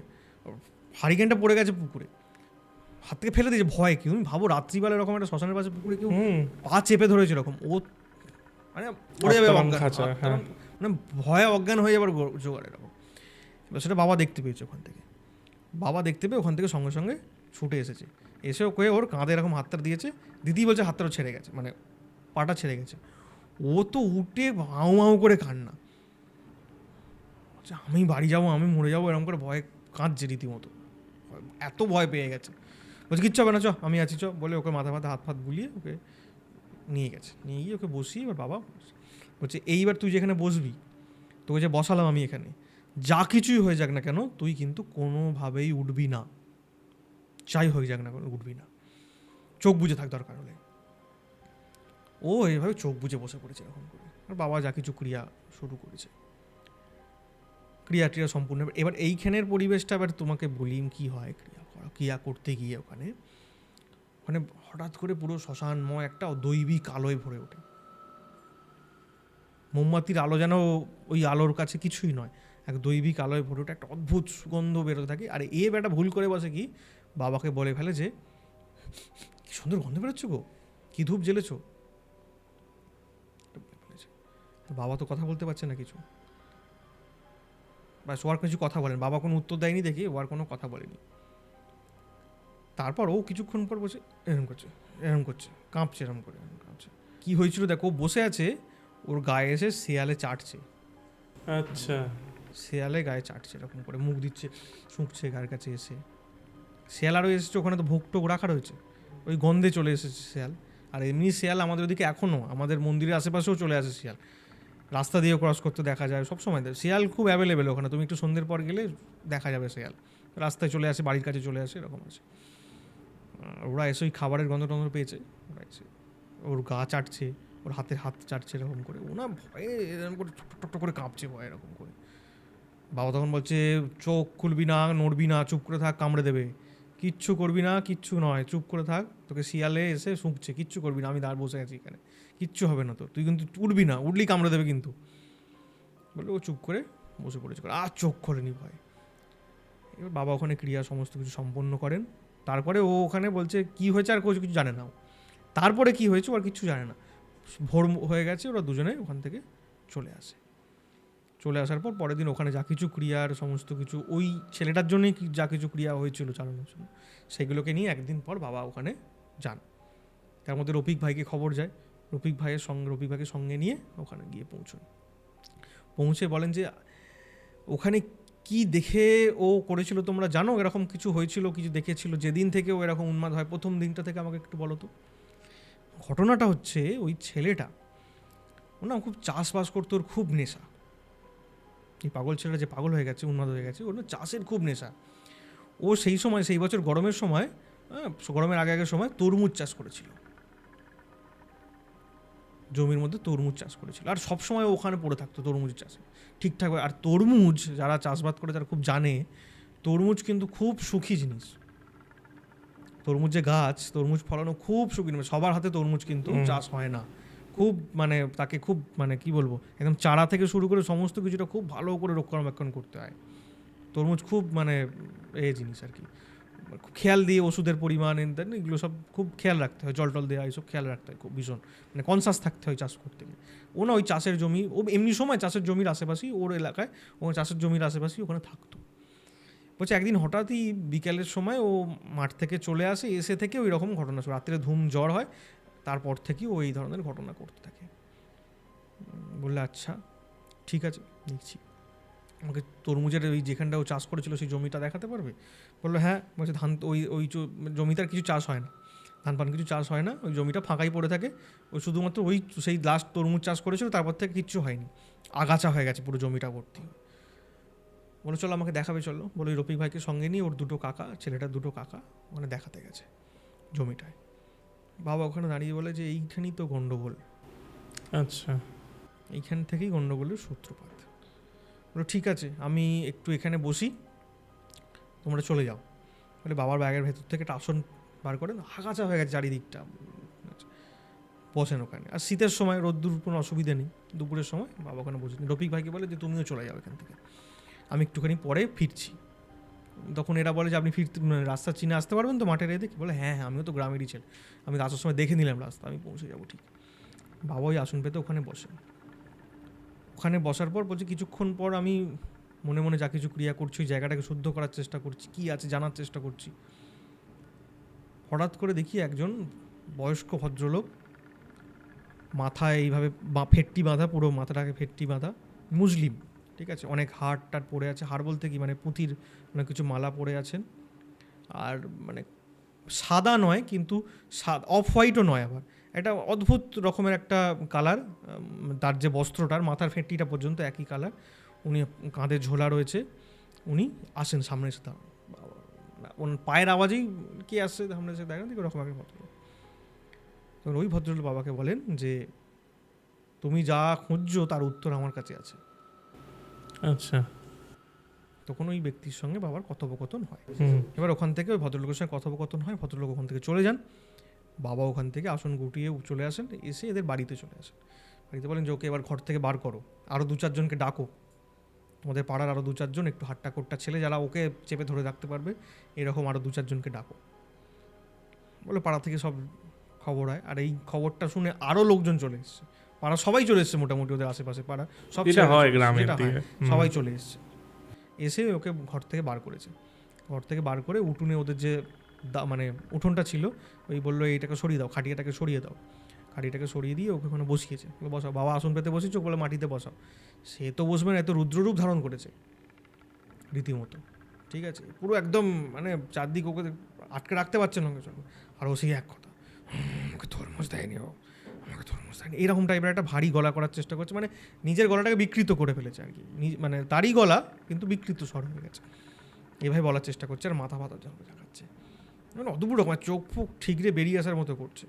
হারিকেনটা পড়ে গেছে পুকুরে, হাত থেকে ফেলে দিয়েছে ভয়। কি তুমি ভাবো রাত্রিবেলা এরকম একটা শ্মশানের পাশে পুকুরে কেউ পা চেপে ধরেছে এরকম, ও মানে পড়ে যাবে, মানে ভয়ে অজ্ঞান হয়ে যাবার জোগাড় এরকম। এবার সেটা বাবা দেখতে পেয়েছে ওখান থেকে, বাবা দেখতে পেয়ে ওখান থেকে সঙ্গে সঙ্গে ছুটে এসেছে। এসে ওকে ওর কাঁধে এরকম হাতটা দিয়েছে। দিদি বলছে হাতটাও ছেড়ে গেছে, মানে পাটা ছেড়ে গেছে। ও তো উঠে মাউ মাউ করে কান্না, আমি বাড়ি যাবো, আমি মরে যাবো, এরকম করে ভয়ে কাঁদছে রীতিমতো, এত ভয় পেয়ে গেছে। বলছে কিচ্ছু হবে না, চ আমি আছি, চ বলে ওকে মাথা হাত ফাত বুলিয়ে ওকে নিয়ে গেছে। নিয়ে গিয়ে ওকে বসিয়ে এবার বাবা বলছে এইবার তুই যেখানে বসবি, তোকে যে বসালাম আমি এখানে, যা কিছুই হয়ে যাক না কেন তুই কিন্তু কোনোভাবেই উঠবি না, যাই হয়ে যাক না কেন উঠবি না, চোখ বুজে থাক দরকার হলে। ও এইভাবে চোখ বুজে বসে পড়েছে এরকম করে। আর বাবা যা কিছু ক্রিয়া শুরু করেছে, ক্রিয়া সম্পূর্ণ। এবার এইখানের পরিবেশটা এবার তোমাকে বলিম কি হয় ক্রিয়া করতে গিয়ে ওখানে হঠাৎ করে পুরো শ্মশানময় একটা দৈবিক আলোয় ভরে ওঠে। মোমবাতির আলো যেন ওই আলোর কাছে কিছুই নয়, এক দৈবিক আলোয় ভরে ওঠে, একটা অদ্ভুত সুগন্ধ বেরোতে থাকে। আর এ বেটা ভুল করে বসে কি, বাবাকে বলে ফেলে যে কি সুন্দর গন্ধ বেরোচ্ছ গো, কি ধূপ জ্বেলেছ? বাবা তো কথা বলতে পারছে না কিছু, ব্যাস ওর কিছু কথা বলেন, বাবা কোনো উত্তর দেয়নি দেখে ওর কোনো কথা বলেনি। তারপর ও কিছুক্ষণ পর বসে এরম করছে কাঁপছে, এরম করে কাঁপছে। কী হয়েছিল দেখো, ও বসে আছে, ওর গায়ে এসে শেয়ালে চাটছে। আচ্ছা, শেয়ালে গায়ে চাটছে এরকম করে, মুখ দিচ্ছে, শুঁকছে গায়ের কাছে এসে। শেয়াল আরও এসেছে, ওখানে তো ভোগ টোক রাখা রয়েছে, ওই গন্ধে চলে এসেছে শেয়াল। আর এমনি শেয়াল আমাদের ওদিকে এখনও, আমাদের মন্দিরের আশেপাশেও চলে আসে শেয়াল, রাস্তা দিয়ে ক্রস করতে দেখা যায় সব সময়। শিয়াল খুব অ্যাভেলেবেল ওখানে, তুমি একটু সন্ধ্যের পর গেলে দেখা যাবে শিয়াল রাস্তায় চলে আসে, বাড়ির কাছে চলে আসে, এরকম আছে। ওরা এসে ওই খাবারের গন্ধ টন্ধ পেয়েছে, ওরা এসে ওর গা চাটছে, ওর হাতের হাত চাটছে এরকম করে। ও না ভয়ে এরকম করে ছোট্ট করে কাঁপছে ভয় এরকম করে। বাবা তখন বলছে চোখ খুলবি না, নড়বি না, চুপ করে থাক, কামড়ে দেবে, কিচ্ছু করবি না, কিচ্ছু নয়, চুপ করে থাক, তোকে শিয়ালে এসে শুঁকছে, কিচ্ছু করবি না, আমি দাঁড় বসে আছি এখানে, কিচ্ছু হবে না তোর, তুই কিন্তু উঠবি না, উঠলেই কামড়ে দেবে কিন্তু। বললো ও চুপ করে বসে পড়েছে, আর চোখ খোলেনি ভয়। এবার বাবা ওখানে ক্রিয়া সমস্ত কিছু সম্পন্ন করেন। তারপরে ও ওখানে বলছে কি হয়েছে আর কিছু জানে না ও। তারপরে কি হয়েছে ও আর কিছু জানে না। ভোর হয়ে গেছে, ওরা দুজনে ওখান থেকে চলে আসে। চলে আসার পর পরের দিন ওখানে যা কিছু ক্রিয়ার সমস্ত কিছু ওই ছেলেটার জন্যই যা কিছু ক্রিয়া হয়েছিল চালানোর জন্য, সেগুলোকে নিয়ে একদিন পর বাবা ওখানে যান। তার মধ্যে রফিক ভাইকে খবর যায়, রফিক ভাইকে সঙ্গে নিয়ে ওখানে গিয়ে পৌঁছে বলেন যে ওখানে কি দেখে ও করেছিল তোমরা জানো, এরকম কিছু হয়েছিল, কিছু দেখেছিল যেদিন থেকে ও এরকম উন্মাদ হয়, প্রথম দিনটা থেকে আমাকে একটু বলো তো। ঘটনাটা হচ্ছে ওই ছেলেটা ও না খুব চাষবাস করতো, ওর খুব নেশা। এই পাগল ছেলেটা যে পাগল হয়ে গেছে, উন্মাদ হয়ে গেছে, ওর না চাষের খুব নেশা। ও সেই বছর গরমের সময়, গরমের আগের সময় তরমুজ চাষ করেছিল, জমির মধ্যে তরমুজ চাষ করেছিল। আর সবসময় ওখানে পড়ে থাকতো তরমুজ চাষে ঠিকঠাক। আর তরমুজ যারা চাষবাদ করে তারা খুব জানে, তরমুজ কিন্তু খুব সুখী জিনিস। তরমুজ যে গাছ, তরমুজ ফলানো খুব সুখী জিনিস। সবার হাতে তরমুজ কিন্তু চাষ হয় না। খুব মানে তাকে খুব মানে কি বলবো, একদম চারা থেকে শুরু করে সমস্ত কিছুটা খুব ভালো করে রক্ষণাবেক্ষণ করতে হয়। তরমুজ খুব মানে জিনিস আর কি, খুব খেয়াল দিয়ে ওষুধের পরিমাণ এগুলো সব খুব খেয়াল রাখতে হয়, জল টল দেওয়া এইসব খেয়াল রাখতে হয় খুব ভীষণ, মানে কনসাস থাকতে হয় চাষ করতে গেলে। ও না ওই চাষের জমি, ও এমনি সময় চাষের জমির আশেপাশেই, ওর এলাকায় ও চাষের জমির আশেপাশেই ওখানে থাকতো। বলছে একদিন হঠাৎই বিকেলের সময় ও মাঠ থেকে চলে আসে, এসে থেকে ওই রকম ঘটনা শুরু, রাত্রে ধুম জ্বর হয়, তারপর থেকেই ও এই ধরনের ঘটনা করতে থাকে। বললে আচ্ছা ঠিক আছে দেখছি, আমাকে তরমুজের ওই যেখানটা ও চাষ করেছিল সেই জমিটা দেখাতে পারবে? বললো হ্যাঁ। বলছে ধান ওই জমিটার কিছু চাষ হয় না, ধান পান কিছু চাষ হয় না, ওই জমিটা ফাঁকাই পড়ে থাকে। ওই শুধুমাত্র ওই সেই লাস্ট তরমুজ চাষ করেছিল, তারপর থেকে কিচ্ছু হয়নি, আগাছা হয়ে গেছে পুরো জমিটা ভর্তি। বলো চলো আমাকে দেখাবে, চলো। বলো ওই রফিক ভাইকে সঙ্গে নিয়ে ওর দুটো কাকা, ছেলেটার দুটো কাকা ওখানে দেখাতে গেছে জমিটায়। বাবা ওখানে দাঁড়িয়ে বলে যে এইখানেই তো গন্ডগোল। আচ্ছা, এইখান থেকেই গন্ডগোলের সূত্রপাত। বলো ঠিক আছে আমি একটু এখানে বসি, তোমরা চলে যাও। বলে বাবার ব্যাগের ভেতর থেকে একটা আসন বার করেন, আগাছা হয়ে গেছে চারিদিকটা, বসেন ওখানে। আর শীতের সময় রোদ্দুর কোনো অসুবিধা নেই, দুপুরের সময় বাবা ওখানে বসেন। রফিক ভাইকে বলে যে তুমিও চলে যাও এখান থেকে, আমি একটুখানি পরে ফিরছি। তখন এরা বলে যে আপনি রাস্তা চিনে আসতে পারবেন তো মাঠের এদিকে? বলে হ্যাঁ হ্যাঁ আমিও তো গ্রামেরই ছেলে, আমি আসার সময় দেখে নিলাম রাস্তা, আমি পৌঁছে যাবো ঠিক। বাবা ওই আসন পেতে ওখানে বসেন। ওখানে বসার পর বলছে কিছুক্ষণ পর আমি মনে মনে যা কিছু ক্রিয়া করছি, ওই জায়গাটাকে শুদ্ধ করার চেষ্টা করছি, কী আছে জানার চেষ্টা করছি। হঠাৎ করে দেখি একজন বয়স্ক ভদ্রলোক, মাথায় এইভাবে ফেটটি বাঁধা, পুরো মাথাটাকে ফেটটি বাঁধা, মুসলিম, ঠিক আছে, অনেক হাড় টাড় পড়ে আছে, হাড় বলতে কি মানে পুঁতির অনেক কিছু মালা পরে আছেন। আর মানে সাদা নয় কিন্তু অফ হোয়াইটও নয়, আবার একটা অদ্ভুত রকমের একটা কালার। তার যে বস্ত্রটার মাথার ফেটটিটা পর্যন্ত একই কালার। উনি কাঁধে ঝোলা রয়েছে, উনি আসেন সামনে এসে দাঁড়ান। ওনার পায়ের আওয়াজেই কে আসছে সামনে এসে দেখেন ওরকম একটা ভদ্রলোক। তখন ওই ভদ্রলোক বাবাকে বলেন যে তুমি যা খুঁজছো তার উত্তর আমার কাছে আছে। আচ্ছা। তখন ওই ব্যক্তির সঙ্গে বাবার কথোপকথন হয়। এবার ওখান থেকে ওই ভদ্রলোকের সঙ্গে কথোপকথন হয়, ভদ্রলোক ওখান থেকে চলে যান। বাবা ওখান থেকে আসন গুটিয়ে চলে আসেন, এসে এদের বাড়িতে চলে আসেন। বাড়িতে বলেন যে ওকে এবার ঘর থেকে বার করো, আরও 2-4জনকে ডাকো, তোমাদের পাড়ার আরও 2-4জন একটু হাট্টা কোট্টা ছেলে যারা ওকে চেপে ধরে রাখতে পারবে, এরকম আরও 2-4জনকে ডাকো। বলে পাড়া থেকে সব খবর হয়। আর এই খবরটা শুনে আরও লোকজন চলে এসছে, পাড়া সবাই চলে এসছে মোটামুটি, ওদের আশেপাশে পাড়া সব সবাই চলে এসছে। এসে ওকে ঘর থেকে বার করেছে। ঘর থেকে বার করে উঠোনে ওদের যে মানে উঠোনটা ছিল, ওই বললো এইটাকে সরিয়ে দাও, খাটিয়াটাকে সরিয়ে দাও। খাটিয়াটাকে সরিয়ে দিয়ে ওকে ওখানে বসিয়েছে, বসাও। বাবা আসন পেতে বসেছে, বলে মাটিতে বসাও। সে তো বসবে না, এত রুদ্ররূপ ধারণ করেছে রীতিমতো, ঠিক আছে, পুরো একদম মানে চারদিক ওকে আটকে রাখতে পারছে না ওকে। চলো। আর ও সেই এক কথা, আমাকে তরমুজ দেয়নি, ও আমাকে তরমুজ দেয়নি, এরকম টাইপের একটা ভারী গলা করার চেষ্টা করছে, মানে নিজের গলাটাকে বিকৃত করে ফেলেছে আর কি, মানে তারই গলা কিন্তু বিকৃত স্বর হয়ে গেছে, এভাবে বলার চেষ্টা করছে। আর মাথা জাগাচ্ছে, মানে অদ্ভুত রকম চোখ ফুক ঠিকরে বেরিয়ে আসার মতো করছে।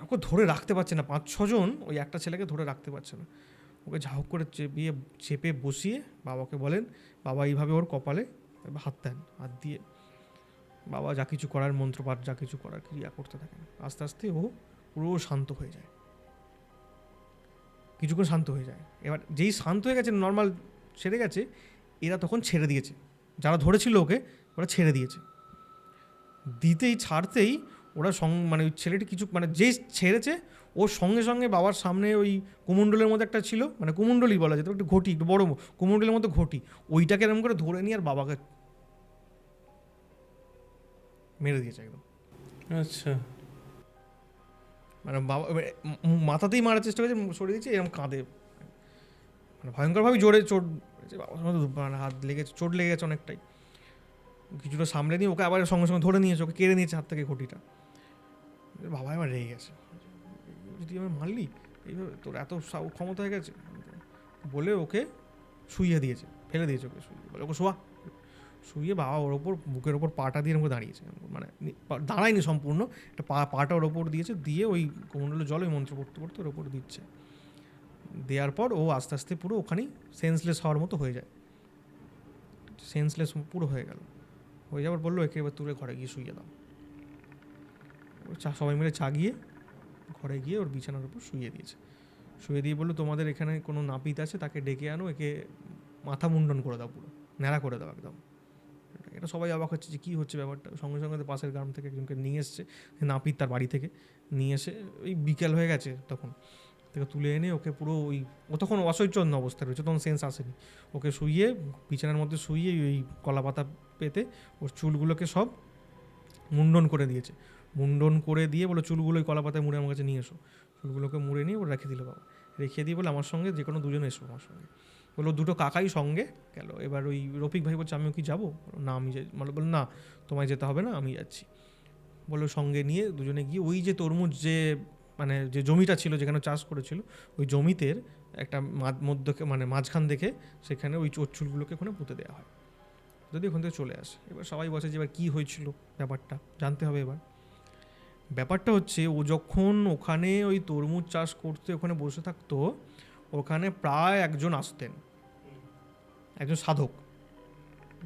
ওকে ধরে রাখতে পারছে না, 5-6জন ওই একটা ছেলেকে ধরে রাখতে পারছে না। ওকে ঝাঁক করে চেপে বসিয়ে বাবাকে বলেন, বাবা এইভাবে ওর কপালে হাত দেন, হাত দিয়ে বাবা যা কিছু করার মন্ত্রপাঠ, যা কিছু করার ক্রিয়া করতে থাকেন। আস্তে আস্তে ও পুরো শান্ত হয়ে যায়। কিছুক্ষণ শান্ত হয়ে যায়। এবার যেই শান্ত হয়ে গেছে, নর্মাল সেরে গেছে, এরা তখন ছেড়ে দিয়েছে, যারা ধরেছিল ওকে ওরা ছেড়ে দিয়েছে। দিতেই ছাড়তেই ওরা মানে ওই ছেলেটি কিছু মানে যেই ছেড়েছে ওর সঙ্গে সঙ্গে বাবার সামনে ওই কুমণ্ডলের মধ্যে একটা ছিল, মানে কুমণ্ডলই বলা যেত, একটু ঘটি, একটু বড় কুমণ্ডলের মতো ঘটি, ওইটাকে এরকম করে ধরে নিয়ে আর বাবাকে মেরে দিয়েছে একদম। আচ্ছা, মানে বাবা মাথাতেই মারার চেষ্টা করেছে, সরিয়ে দিয়েছে, এরকম কাঁদে, মানে ভয়ঙ্করভাবে জোরে চোট, বাবার মানে হাত লেগেছে, চোট লেগে গেছে অনেকটাই। কিছুটা সামলে নিয়ে ওকে আবার সঙ্গে সঙ্গে ধরে নিয়েছে, ওকে কেড়ে নিয়েছে হাত থেকে ঘটিটা। বাবা এবার রেগে গেছে, তুই আমার মারলি, এইভাবে তোর এত ক্ষমতা হয়ে গেছে বলে ওকে শুইয়ে দিয়েছে, ফেলে দিয়েছে ওকে, শুইয়ে বলে ওকে শোয়া, শুইয়ে বাবা ওর ওপর বুকের ওপর পাটা দিয়ে ওকে দাঁড়িয়েছে, মানে দাঁড়ায়নি সম্পূর্ণ, একটা পাটা ওর ওপর দিয়েছে, দিয়ে ওই কুমণ্ডলের জল ওই মন্ত্র পড়তে পড়তে ওর ওপর দিচ্ছে। দেওয়ার পর ও আস্তে আস্তে পুরো ওখানেই সেন্সলেস হওয়ার মতো হয়ে যায়, সেন্সলেস পুরো হয়ে গেল। হয়ে যাওয়ার বললো একে এবার তুলে ঘরে গিয়ে শুইয়ে দাও। সবাই মিলে গিয়ে ঘরে গিয়ে ওর বিছানার উপর শুইয়ে দিয়েছে, শুয়ে দিয়ে বললো তোমাদের এখানে কোনো নাপিত আছে, তাকে ডেকে আনো, একে মাথা মুন্ডন করে দাও, পুরো ন্যাড়া করে দাও একদম। এটা সবাই অবাক হচ্ছে যে কী হচ্ছে ব্যাপারটা। সঙ্গে সঙ্গে পাশের গ্রাম থেকে একজনকে নিয়ে এসছে, নাপিত তার বাড়ি থেকে নিয়ে এসে, ওই বিকেল হয়ে গেছে তখন, থেকে তুলে এনে ওকে পুরো ওই, ও তখন অসৈচন্য অবস্থায় রয়েছে, তখন সেন্স আসেনি, ওকে শুইয়ে বিছানার মধ্যে শুইয়ে ওই কলা পাতা পেতে ওর চুলগুলোকে সব মুন্ডন করে দিয়েছে। মুন্ডন করে দিয়ে বলে চুলগুলো ওই কলা পাতায় মুড়ে আমার কাছে নিয়ে এসো, চুলগুলোকে মুড়ে নিয়ে ওরা রেখে দিল বাবা, রেখে দিয়ে বলে আমার সঙ্গে যে কোনো দুজন এসো আমার সঙ্গে। বললো দুটো কাকাই সঙ্গে গেল। এবার ওই রফিক ভাই বলছে আমিও কি যাবো, না আমি যাই, মানে বললো না তোমায় যেতে হবে না, আমি যাচ্ছি। বললো সঙ্গে নিয়ে দুজনে গিয়ে ওই যে তরমুজ যে মানে যে জমিটা ছিল যেখানে চাষ করেছিল, ওই জমিতের একটা মানে মাঝখান দেখে সেখানে ওই চোর চুলগুলোকে ওখানে পুঁতে দেওয়া হয়, যদি ওখান থেকে চলে আসে। এবার সবাই বসে যে এবার কী হয়েছিল ব্যাপারটা জানতে হবে। এবার ব্যাপারটা হচ্ছে ও যখন ওখানে ওই তরমুজ চাষ করতে ওখানে বসে থাকতো, ওখানে প্রায় একজন আসতেন, একজন সাধক,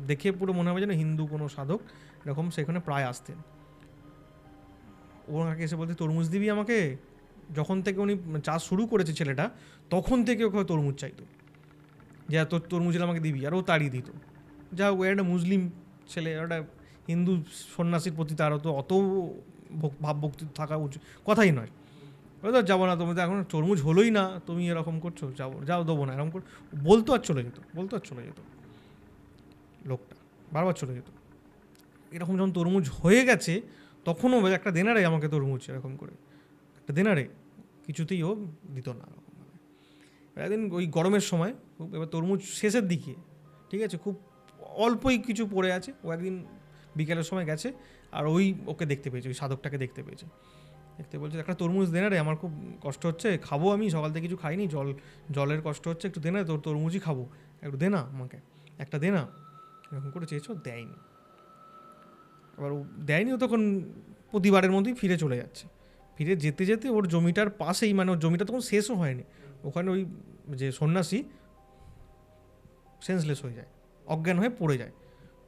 দেখে পুরো মনে হবে যেন হিন্দু কোনো সাধক এরকম, সেখানে প্রায় আসতেন। ওনাকে এসে বলতে তরমুজ দিবি আমাকে, যখন থেকে উনি চাষ শুরু করেছে ছেলেটা তখন থেকে ওকে তরমুজ চাইতো, যে তোর তরমুজ আমাকে দিবি, আর ও তাড়িয়ে দিত। যা ও একটা মুসলিম ছেলে, একটা হিন্দু সন্ন্যাসীর প্রতি তার তো অত ভাবভক্তি থাকা উচিত কথাই নয়। তো যাবো না, তুমি তো এখন তরমুজ হলোই না, তুমি এরকম করছো, যাও দেবো না, এরকম করে বলতো আর চলে যেত লোকটা, বারবার চলে যেত। এরকম যখন তরমুজ হয়ে গেছে তখনও একটা দেনারে আমাকে তরমুজ এরকম করে একটা দেনারে, কিছুতেই ও দিত না এরকমভাবে। একদিন ওই গরমের সময় খুব, এবার তরমুজ শেষের দিকে, ঠিক আছে, খুব অল্পই কিছু পড়ে আছে, ও একদিন বিকেলের সময় গেছে আর ওই ওকে দেখতে পেয়েছে, ওই সাধকটাকে দেখতে পেয়েছে, বলছে একটা তরমুজ দেনা রে, আমার খুব কষ্ট হচ্ছে, খাবো, আমি সকাল থেকে কিছু খাইনি, জলের কষ্ট হচ্ছে, একটু দেনা, তোর তরমুজই খাবো, একটু দেনা আমাকে, একটা দেনা। এরকম করে চেয়েছো, দেয়নি। এবার ও দেয়নি, ও তখন প্রতিবারের মধ্যেই ফিরে চলে যাচ্ছে। ফিরে যেতে যেতে ওর জমিটার পাশেই, মানে ওর জমিটা তখন শেষও হয়নি, ওখানে ওই যে সন্ন্যাসী সেন্সলেস হয়ে যায়, অজ্ঞান হয়ে পড়ে যায়।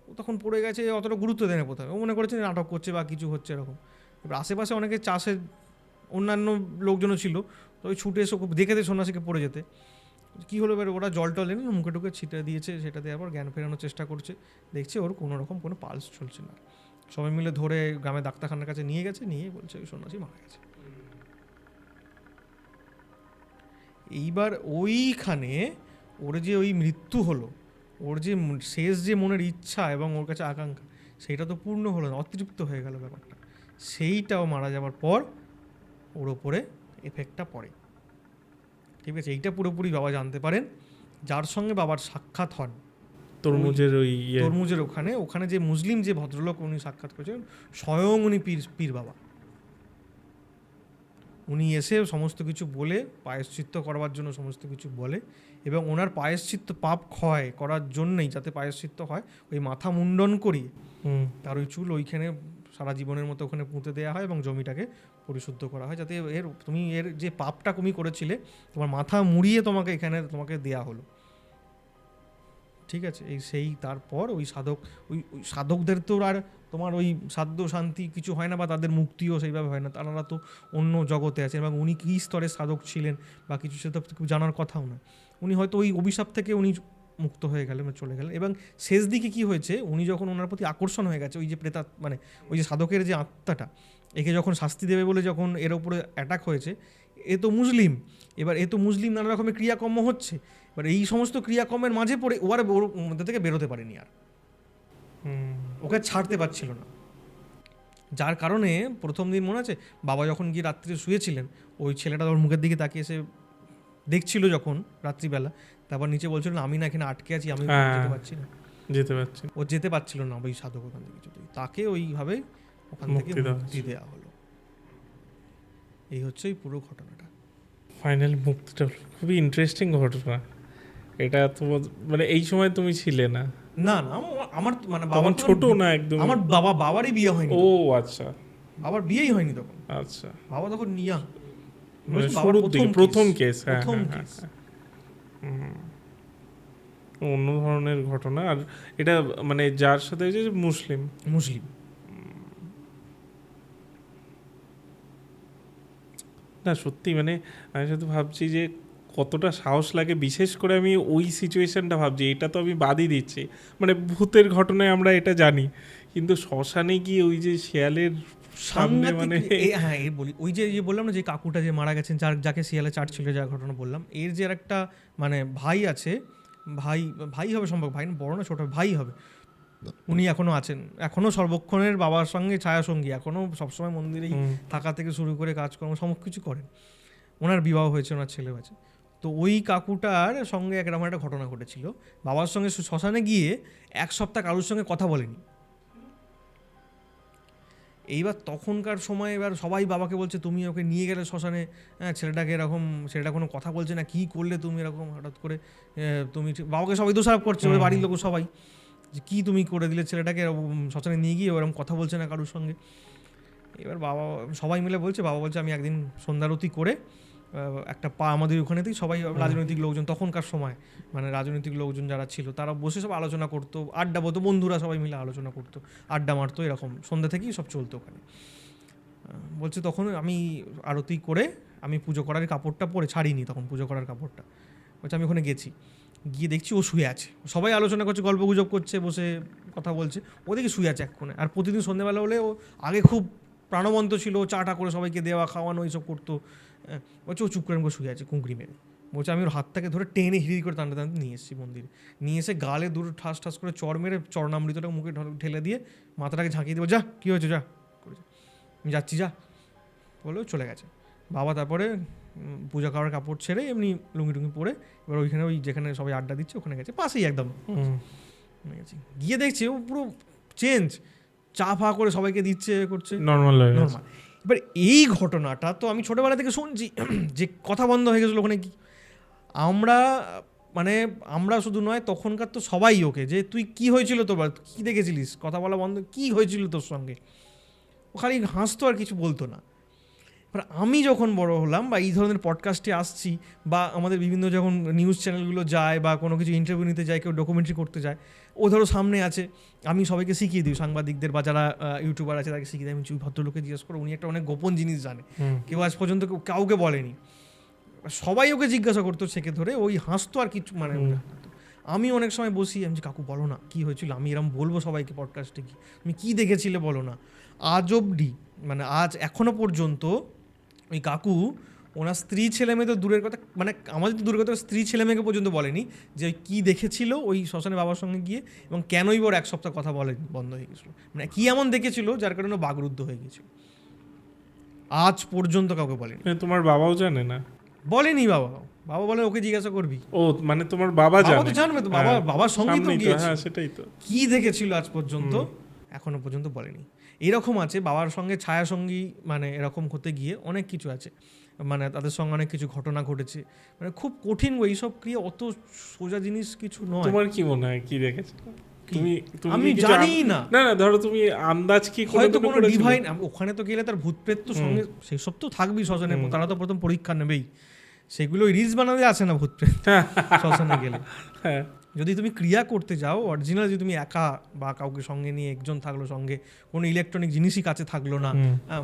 ও তখন পড়ে গেছে, অতটা গুরুত্ব দেয় না কোথাও, ও মনে করেছে নাটক করছে বা কিছু হচ্ছে এরকম। এবার আশেপাশে অনেকে চাষের অন্যান্য লোকজনও ছিল, তো ওই ছুটে এসে দেখেছে সন্ন্যাসীকে পড়ে যেতে, কী হলো, এবার ওরা জল টল এনে মুখে টুকে ছিটে দিয়েছে, সেটা দেওয়ার পর জ্ঞান ফেরানোর চেষ্টা করছে, দেখছে ওর কোনো রকম কোনো পালস চলছে না। সবাই মিলে ধরে গ্রামে ডাক্তারখানার কাছে নিয়ে গেছে, নিয়ে বলছে ওই সন্ন্যাসী মারা গেছে। এইবার ওইখানে ওর যে ওই মৃত্যু হলো, ওর যে শেষ যে মনের ইচ্ছা এবং ওর কাছে আকাঙ্ক্ষা, সেইটা তো পূর্ণ হলো না, অতৃপ্ত হয়ে গেল ব্যাপারটা। সেইটাও মারা যাওয়ার পর ওর ওপরে এফেক্টটা পড়ে, ঠিক আছে। এইটা পুরোপুরি বাবা জানতে পারেন, যার সঙ্গে বাবার সাক্ষাৎ হন তরমুজের ওই তরমুজের ওখানে যে মুসলিম যে ভদ্রলোক উনি সাক্ষাৎ করেছেন, স্বয়ং উনি পীর বাবা। উনি এসে সমস্ত কিছু বলে প্রায়শ্চিত্ত করবার জন্য সমস্ত কিছু বলে, এবং ওনার প্রায়শ্চিত্ত পাপ ক্ষয় করার জন্যই, যাতে প্রায়শ্চিত্ত হয়, ওই মাথা মুন্ডন করিয়ে তার ওই চুল ওইখানে সারা জীবনের মতো ওখানে পুঁতে দেওয়া হয় এবং জমিটাকে পরিশুদ্ধ করা হয়, যাতে তুমি এর যে পাপটা তুমি করেছিলে, তোমার মাথা মুড়িয়ে তোমাকে এখানে তোমাকে দেয়া হলো। ঠিক আছে, এই সেই তারপর ওই সাধকদের তো আর তোমার ওই সাধ্য শান্তি কিছু হয় না, বা তাদের মুক্তিও সেইভাবে হয় না, তারা তো অন্য জগতে আছে। এবং উনি কী স্তরের সাধক ছিলেন বা কিছু সেটা তো জানার কথাও না। উনি হয়তো ওই অভিশাপ থেকে উনি মুক্ত হয়ে গেলেন, চলে গেলেন। এবং শেষ দিকে কি হয়েছে, উনি যখন ওনার প্রতি আকর্ষণ হয়ে গেছে, ওই যে মানে ওই যে সাধকের যে আত্মাটা, একে যখন শাস্তি দেবে বলে যখন এর উপরে অ্যাটাক হয়েছে, এ তো মুসলিম, এবার এ তো মুসলিম, নানা রকমের ক্রিয়াকর্ম হচ্ছে, এবার এই সমস্ত ক্রিয়াকর্মের মাঝে পড়ে ও আর ওর মধ্যে থেকে বেরোতে পারেনি, আর ওকে ছাড়তে পারছিল না। যার কারণে প্রথম দিন মনে আছে, বাবা যখন গিয়ে রাত্রে শুয়েছিলেন, ওই ছেলেটা ওর মুখের দিকে তাকিয়ে এসে দেখছিল যখন রাত্রিবেলা, তারপর নিচে বলছিল না আমি না এখানে আটকে আছি, আমি যেতে পারছি না, ও যেতে পারছিল না ওই সাধক ওখান থেকে কিছুতেই, তাকে ওইভাবে ওখান থেকে মুক্তি দেওয়া হলো। এই হচ্ছে এই পুরো ঘটনাটা। ফাইনাল মুক্তিটা খুবই ইন্টারেস্টিং ঘটনা। এটা তো মানে এই সময় তুমি ছিলে না? না না, আমার মানে বাবা ছোট না একদম, আমার বাবারই বিয়ে হয়নি। ও আচ্ছা, বাবার বিয়েই হয়নি তখন। আচ্ছা, বাবা তখন নিয়া প্রথম কেস। হ্যাঁ, অন্য ধরনের ঘটনা। আর এটা মানে যার সাথে হয়েছে মুসলিম। না সত্যি মানে আমি শুধু ভাবছি যে কতটা সাহস লাগে, বিশেষ করে আমি ওই সিচুয়েশনটা ভাবছি। এটা তো আমি বাদই দিচ্ছি, মানে ভূতের ঘটনায় আমরা এটা জানি, কিন্তু শ্মশানে গিয়ে ওই যে শেয়ালের সামনে মানে হ্যাঁ এর বলি, ওই যে বললাম না যে কাকুটা যে মারা গেছেন, যাকে শিয়ালে চাটছিল, যার ঘটনা বললাম, এর যে একটা মানে ভাই আছে, ভাই হবে সম্ভব, ভাই না বড় না ছোট ভাই হবে, উনি এখনো আছেন, এখনো সর্বক্ষণের বাবার সঙ্গে ছায়াসঙ্গী, এখনো সবসময় মন্দিরেই থাকা থেকে শুরু করে কাজকর্ম সমস্ত কিছু করেন। ওনার বিবাহ হয়েছে, ওনার ছেলে আছে। তো ওই কাকুটার সঙ্গে একরকম একটা ঘটনা ঘটেছিল, বাবার সঙ্গে শ্মশানে গিয়ে 1 সপ্তাহ কারোর সঙ্গে কথা বলেনি। এইবার তখনকার সময় এবার সবাই বাবাকে বলছে তুমি ওকে নিয়ে গেলে শ্মশানে, হ্যাঁ ছেলেটাকে এরকম, ছেলেটা কোনো কথা বলছে না, কী করলে তুমি এরকম হঠাৎ করে, তুমি বাবাকে সবাই দোষারোপ করছে, ওই বাড়ির লোক সবাই, যে কী তুমি করে দিলে ছেলেটাকে শ্মশানে নিয়ে গিয়ে ওরকম কথা বলছে না কারোর সঙ্গে। এবার বাবা সবাই মিলে বলছে, বাবা বলছে আমি একদিন সন্ধ্যারতি করে একটা আমাদের ওখানেতেই সবাই রাজনৈতিক লোকজন, তখনকার সময় মানে রাজনৈতিক লোকজন যারা ছিল তারা বসে সব আলোচনা করতো, আড্ডা বলতো, বন্ধুরা সবাই মিলে আলোচনা করতো, আড্ডা মারতো, এরকম সন্ধ্যা থেকেই সব চলতো ওখানে। বলছে তখন আমি আরতি করে আমি পুজো করার কাপড়টা পরে ছাড়িনি, তখন পুজো করার কাপড়টা, বলছে আমি ওখানে গেছি, গিয়ে দেখছি ও শুয়ে আছে, সবাই আলোচনা করছে, গল্প গুজব করছে, বসে কথা বলছে, ওদিকে শুয়ে আছে এক কোণে। আর প্রতিদিন সন্ধ্যেবেলা হলে ও আগে খুব প্রাণবন্ত ছিল, চাটা করে সবাইকে দেওয়া খাওয়ানো এইসব করতো। বলছে ও চুপ করে আমাকে শুয়ে আছে কুঁকড়ি মেরে। বলছে আমি ওর হাতটাকে ধরে টেনে হিড়ি করে টানতে টানতে নিয়ে এসেছি মন্দিরে, নিয়ে এসে গালে দুটো ঠাস ঠাস করে চড় মেরে চরণামৃতটা মুখে ঢেলে দিয়ে মাথাটাকে ঝাঁকিয়ে দেবো, যা কী হয়েছে যা করেছে, আমি যাচ্ছি যা বলেও চলে গেছে। বাবা তারপরে পূজা করার কাপড় ছেড়ে এমনি লুঙ্গি টুঙ্গি পরে এবার ওইখানে ওই যেখানে সবাই আড্ডা দিচ্ছে ওখানে গেছে, পাশেই একদম গেছি, গিয়ে দেখছি ও পুরো চেঞ্জ, চা ফা করে সবাইকে দিচ্ছে, করছে নর্মাল। এবার এই ঘটনাটা তো আমি ছোটোবেলা থেকে শুনছি যে কথা বন্ধ হয়ে গেছিলো ওখানে, কি আমরা শুধু নয় তখনকার তো সবাই ওকে, যে তুই কি হয়েছিল তোর, কী দেখেছিলিস, কথা বলা বন্ধ, কি হয়েছিল তোর সঙ্গে, ও খালি হাসতো আর কিছু বলতো না। এবার আমি যখন বড় হলাম বা এই ধরনের পডকাস্টে আসছি, বা আমাদের বিভিন্ন যখন নিউজ চ্যানেলগুলো যায় বা কোনো কিছু ইন্টারভিউ নিতে যায়, কেউ ডকুমেন্টারি করতে যায়, ও ধরো সামনে আছে, আমি সবাইকে শিখিয়ে দিই, সাংবাদিকদের বা যারা ইউটিউবার আছে তাকে শিখিয়ে দিই, আমি ভদ্রলোকে জিজ্ঞেস করো, উনি একটা অনেক গোপন জিনিস জানে, কেউ আজ পর্যন্ত কাউকে বলেনি, সবাই ওকে জিজ্ঞাসা করতো ছেকে ধরে, ওই হাসতো আর কিছু মানে। আমি অনেক সময় বসি, আমি যে কাকু বলো না কী হয়েছিল, আমি এরকম বলবো সবাইকে পডকাস্টে, কি তুমি কী দেখেছিলে বলো না। আজ অবধি মানে আজ এখনও পর্যন্ত ওই কাকু ওনার স্ত্রী ছেলে মেয়ে তো দূরের কথা, মানে আমাদের তো দূরের কথা, স্ত্রী ছেলে মেয়েকে পর্যন্ত বলেনি যে কী দেখেছিল ওই শ্মশানে বাবার সঙ্গে গিয়ে, এবং কেনই ওর 1 সপ্তাহ কথা বলেনি, বন্ধ হয়ে গেছিলো, মানে কী এমন দেখেছিল যার কারণে বাকরুদ্ধ হয়ে গেছিল, আজ পর্যন্ত কাউকে বলেনি। তোমার বাবাও জানে না? বলেনি বাবা বলে ওকে জিজ্ঞাসা করবি। ও মানে তোমার বাবা জানবে তো, বাবার সঙ্গে তো গিয়েছে, সেটাই তো, কী দেখেছিল আজ পর্যন্ত এখনো পর্যন্ত বলেনি। এরকম আছে বাবার সঙ্গে ছায়াসঙ্গী, মানে এরকম হতে গিয়ে অনেক কিছু আছে, মানে তাদের সঙ্গে অনেক কিছু ঘটনা ঘটেছে, মানে খুব কঠিন এইসব ক্রিয়া, অত সোজা জিনিস কিছু নয়। তোমার কি মনে হয় কি দেখেছো তুমি? আমি জানি না, না ধরো তুমি আন্দাজ কি হয়তো কোনো ডিভাইন, ওখানে তো গেলে তার ভূত প্রেত তো সঙ্গে সেসব তো থাকবেই শ্মশানে, তারা তো প্রথম পরীক্ষা নেবেই, সেগুলো রিলস বানাতে আসে না ভূত প্রেত শ্মশানে গেলে, যদি তুমি ক্রিয়া করতে যাও অরিজিনাল, যদি তুমি একা বা কাউকে সঙ্গে নিয়ে, একজন থাকলো সঙ্গে, কোনো ইলেকট্রনিক জিনিসই কাছে থাকলো না,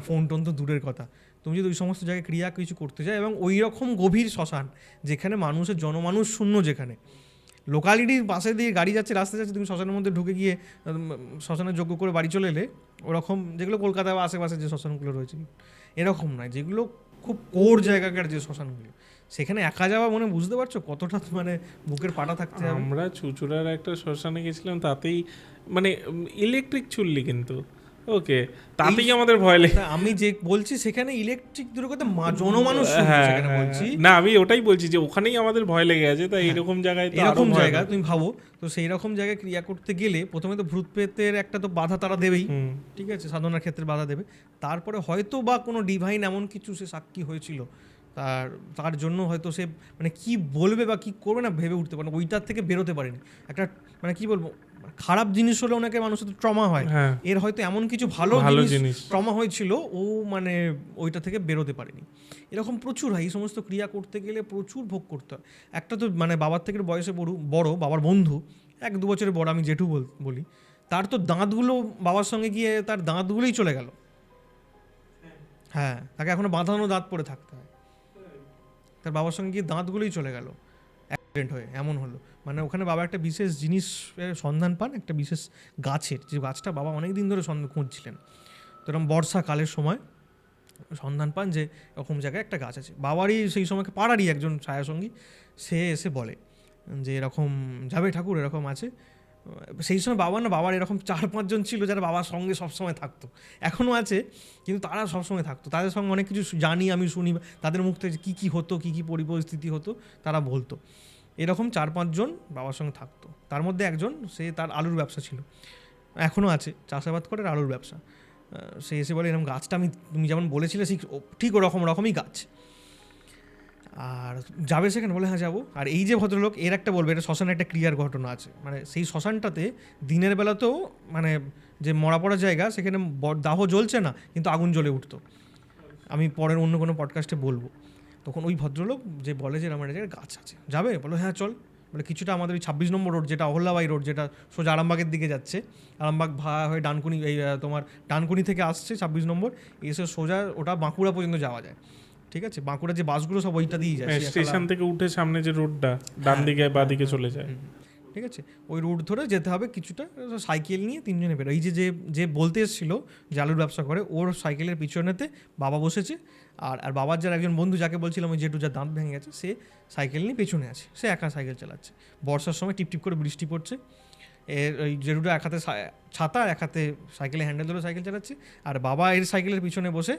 ফোন টোন তো দূরের কথা, তুমি যদি ওই সমস্ত জায়গায় ক্রিয়া কিছু করতে যাও এবং ওই রকম গভীর শ্মশান যেখানে মানুষের জনমানুষ শূন্য, যেখানে লোকালিটির পাশে দিয়ে গাড়ি যাচ্ছে, রাস্তা যাচ্ছে, তুমি শ্মশানের মধ্যে ঢুকে গিয়ে শ্মশানের যোগ্য করে বাড়ি চলে এলে, ওরকম যেগুলো কলকাতায় বা আশেপাশে যে শ্মশানগুলো রয়েছে এরকম নয়, যেগুলো খুব কোর জায়গাকার যে শ্মশানগুলো, সেখানে একা যাওয়া মানে বুঝতে পারছো কতটা মানে বুকের পাটা থাকতে হবে। আমরা চুচুড়ার একটা শ্মশানে গেছিলাম, তাতেই মানে ইলেকট্রিক চুল্লি, কিন্তু ওকে তাতেই আমাদের ভয় লেগে, আমি যে বলছি সেখানে ইলেকট্রিক দূরের কথা জনমানুষ সেখানে বলছি না, আমি ওটাই বলছি যে ওখানেই আমাদের ভয় লেগে আছে, তাই এরকম জায়গায় তো এরকম জায়গা তুমি ভাবো, তো সেই রকম জায়গায় ক্রিয়া করতে গেলে প্রথমে তো ভূত প্রেতের একটা তো বাধা তারা দেবেই, ঠিক আছে, সাধনার ক্ষেত্রে বাধা দেবে, তারপরে হয়তো বা কোনো ডিভাইন এমন কিছু সে সাক্ষী হয়েছিল, তার জন্য হয়তো সে মানে কি বলবে বা কি করবে না ভেবে উঠতে পারে, ওইটার থেকে বেরোতে পারেনি। একটা মানে কি বলবো, খারাপ জিনিস হলে ওনাকে মানুষের তো ট্রমা হয়, এর হয়তো এমন কিছু ভালো জিনিস ট্রমা হয়েছিল, ও মানে ওইটা থেকে বেরোতে পারেনি। এরকম প্রচুর হয়, এই সমস্ত ক্রিয়া করতে গেলে প্রচুর ভোগ করতে হয়। একটা তো মানে বাবার থেকে বয়সে বড় বাবার বন্ধু, 1-2 বছরের বড়, আমি জেঠু বলি, তার তো দাঁতগুলো বাবার সঙ্গে গিয়ে তার দাঁতগুলোই চলে গেল। হ্যাঁ, তাকে এখনো বাঁধানো দাঁত পড়ে থাকতে হয়, তার বাবার সঙ্গে গিয়ে দাঁতগুলোই চলে গেল অ্যাক্সিডেন্ট হয়ে, এমন হলো। মানে ওখানে বাবা একটা বিশেষ জিনিসের সন্ধান পান, একটা বিশেষ গাছের, যে গাছটা বাবা অনেক দিন ধরে খুঁজছিলেন, তো এরকম বর্ষাকালের সময় সন্ধান পান যে এরকম জায়গায় একটা গাছ আছে। বাবারই সেই সময়কে পাড়ারই একজন ছায়াসঙ্গী, সে এসে বলে যে এরকম যাবে ঠাকুর, এরকম আছে। সেই সময় বাবার এরকম 4-5 জন ছিল যারা বাবার সঙ্গে সবসময় থাকতো, এখনও আছে, কিন্তু তারা সবসময় থাকতো, তাদের সঙ্গে অনেক কিছু জানি, আমি শুনি, তাদের মুখ থেকে কী কী হতো, কী কী পরিস্থিতি হতো তারা বলতো। এরকম 4-5 জন বাবার সঙ্গে থাকতো, তার মধ্যে একজন, সে তার আলুর ব্যবসা ছিল, এখনও আছে, চাষাবাদ করে আলুর ব্যবসা। সে এসে বলে এরকম গাছটা আমি তুমি যেমন বলেছিলে ঠিক ওরকমই গাছ, আর যাবে সেখানে? বলে হ্যাঁ যাবো। আর এই যে ভদ্রলোক, এর একটা বলবে, এটা শ্মশানে একটা ক্রিয়ার ঘটনা আছে, মানে সেই শ্মশানটাতে দিনের বেলাতেও মানে যে মরা পড়া জায়গা, সেখানে দাহ জ্বলছে না, কিন্তু আগুন জ্বলে উঠতো, আমি পরের অন্য কোনো পডকাস্টে বলবো। তখন ওই ভদ্রলোক যে বলে যে আমার জায়গায় গাছ আছে, যাবে? বলো হ্যাঁ চল। বলে কিছুটা আমাদের ওই 26 নম্বর রোড, যেটা অহল্যাবাই রোড, যেটা সোজা আরামবাগের দিকে যাচ্ছে, আরামবাগ হয়ে ডানকুনি, এই তোমার ডানকুনি থেকে আসছে 26 নম্বর, এসে সোজা ওটা বাঁকুড়া পর্যন্ত যাওয়া যায়, ঠিক আছে? বাঁকুড়া যে বাসগুলো সব ওইটা দিয়ে যায়, স্টেশন থেকে উঠে সামনে যে রোডটা ডান দিকে বা দিকে চলে যায়, ঠিক আছে, ওই রুট ধরে যেতে হবে কিছুটা, সাইকেল নিয়ে 3 জনে বেরো। এই যে বলতে এসেছিল যে আলুর ব্যবসা করে, ওর সাইকেলের পিছনেতে বাবা বসেছে, আর বাবার যার একজন বন্ধু যাকে বলছিলাম ওই যেটু যার দাঁত ভেঙে গেছে, সে সাইকেল নিয়ে পেছনে আছে, সে একা সাইকেল চালাচ্ছে। বর্ষার সময় টিপটিপ করে বৃষ্টি পড়ছে, ওই জেঠুটা এক হাতে ছাতা, এক হাতে সাইকেলে হ্যান্ডেল ধরে সাইকেল চালাচ্ছে, আর বাবা এর সাইকেলের পিছনে বসে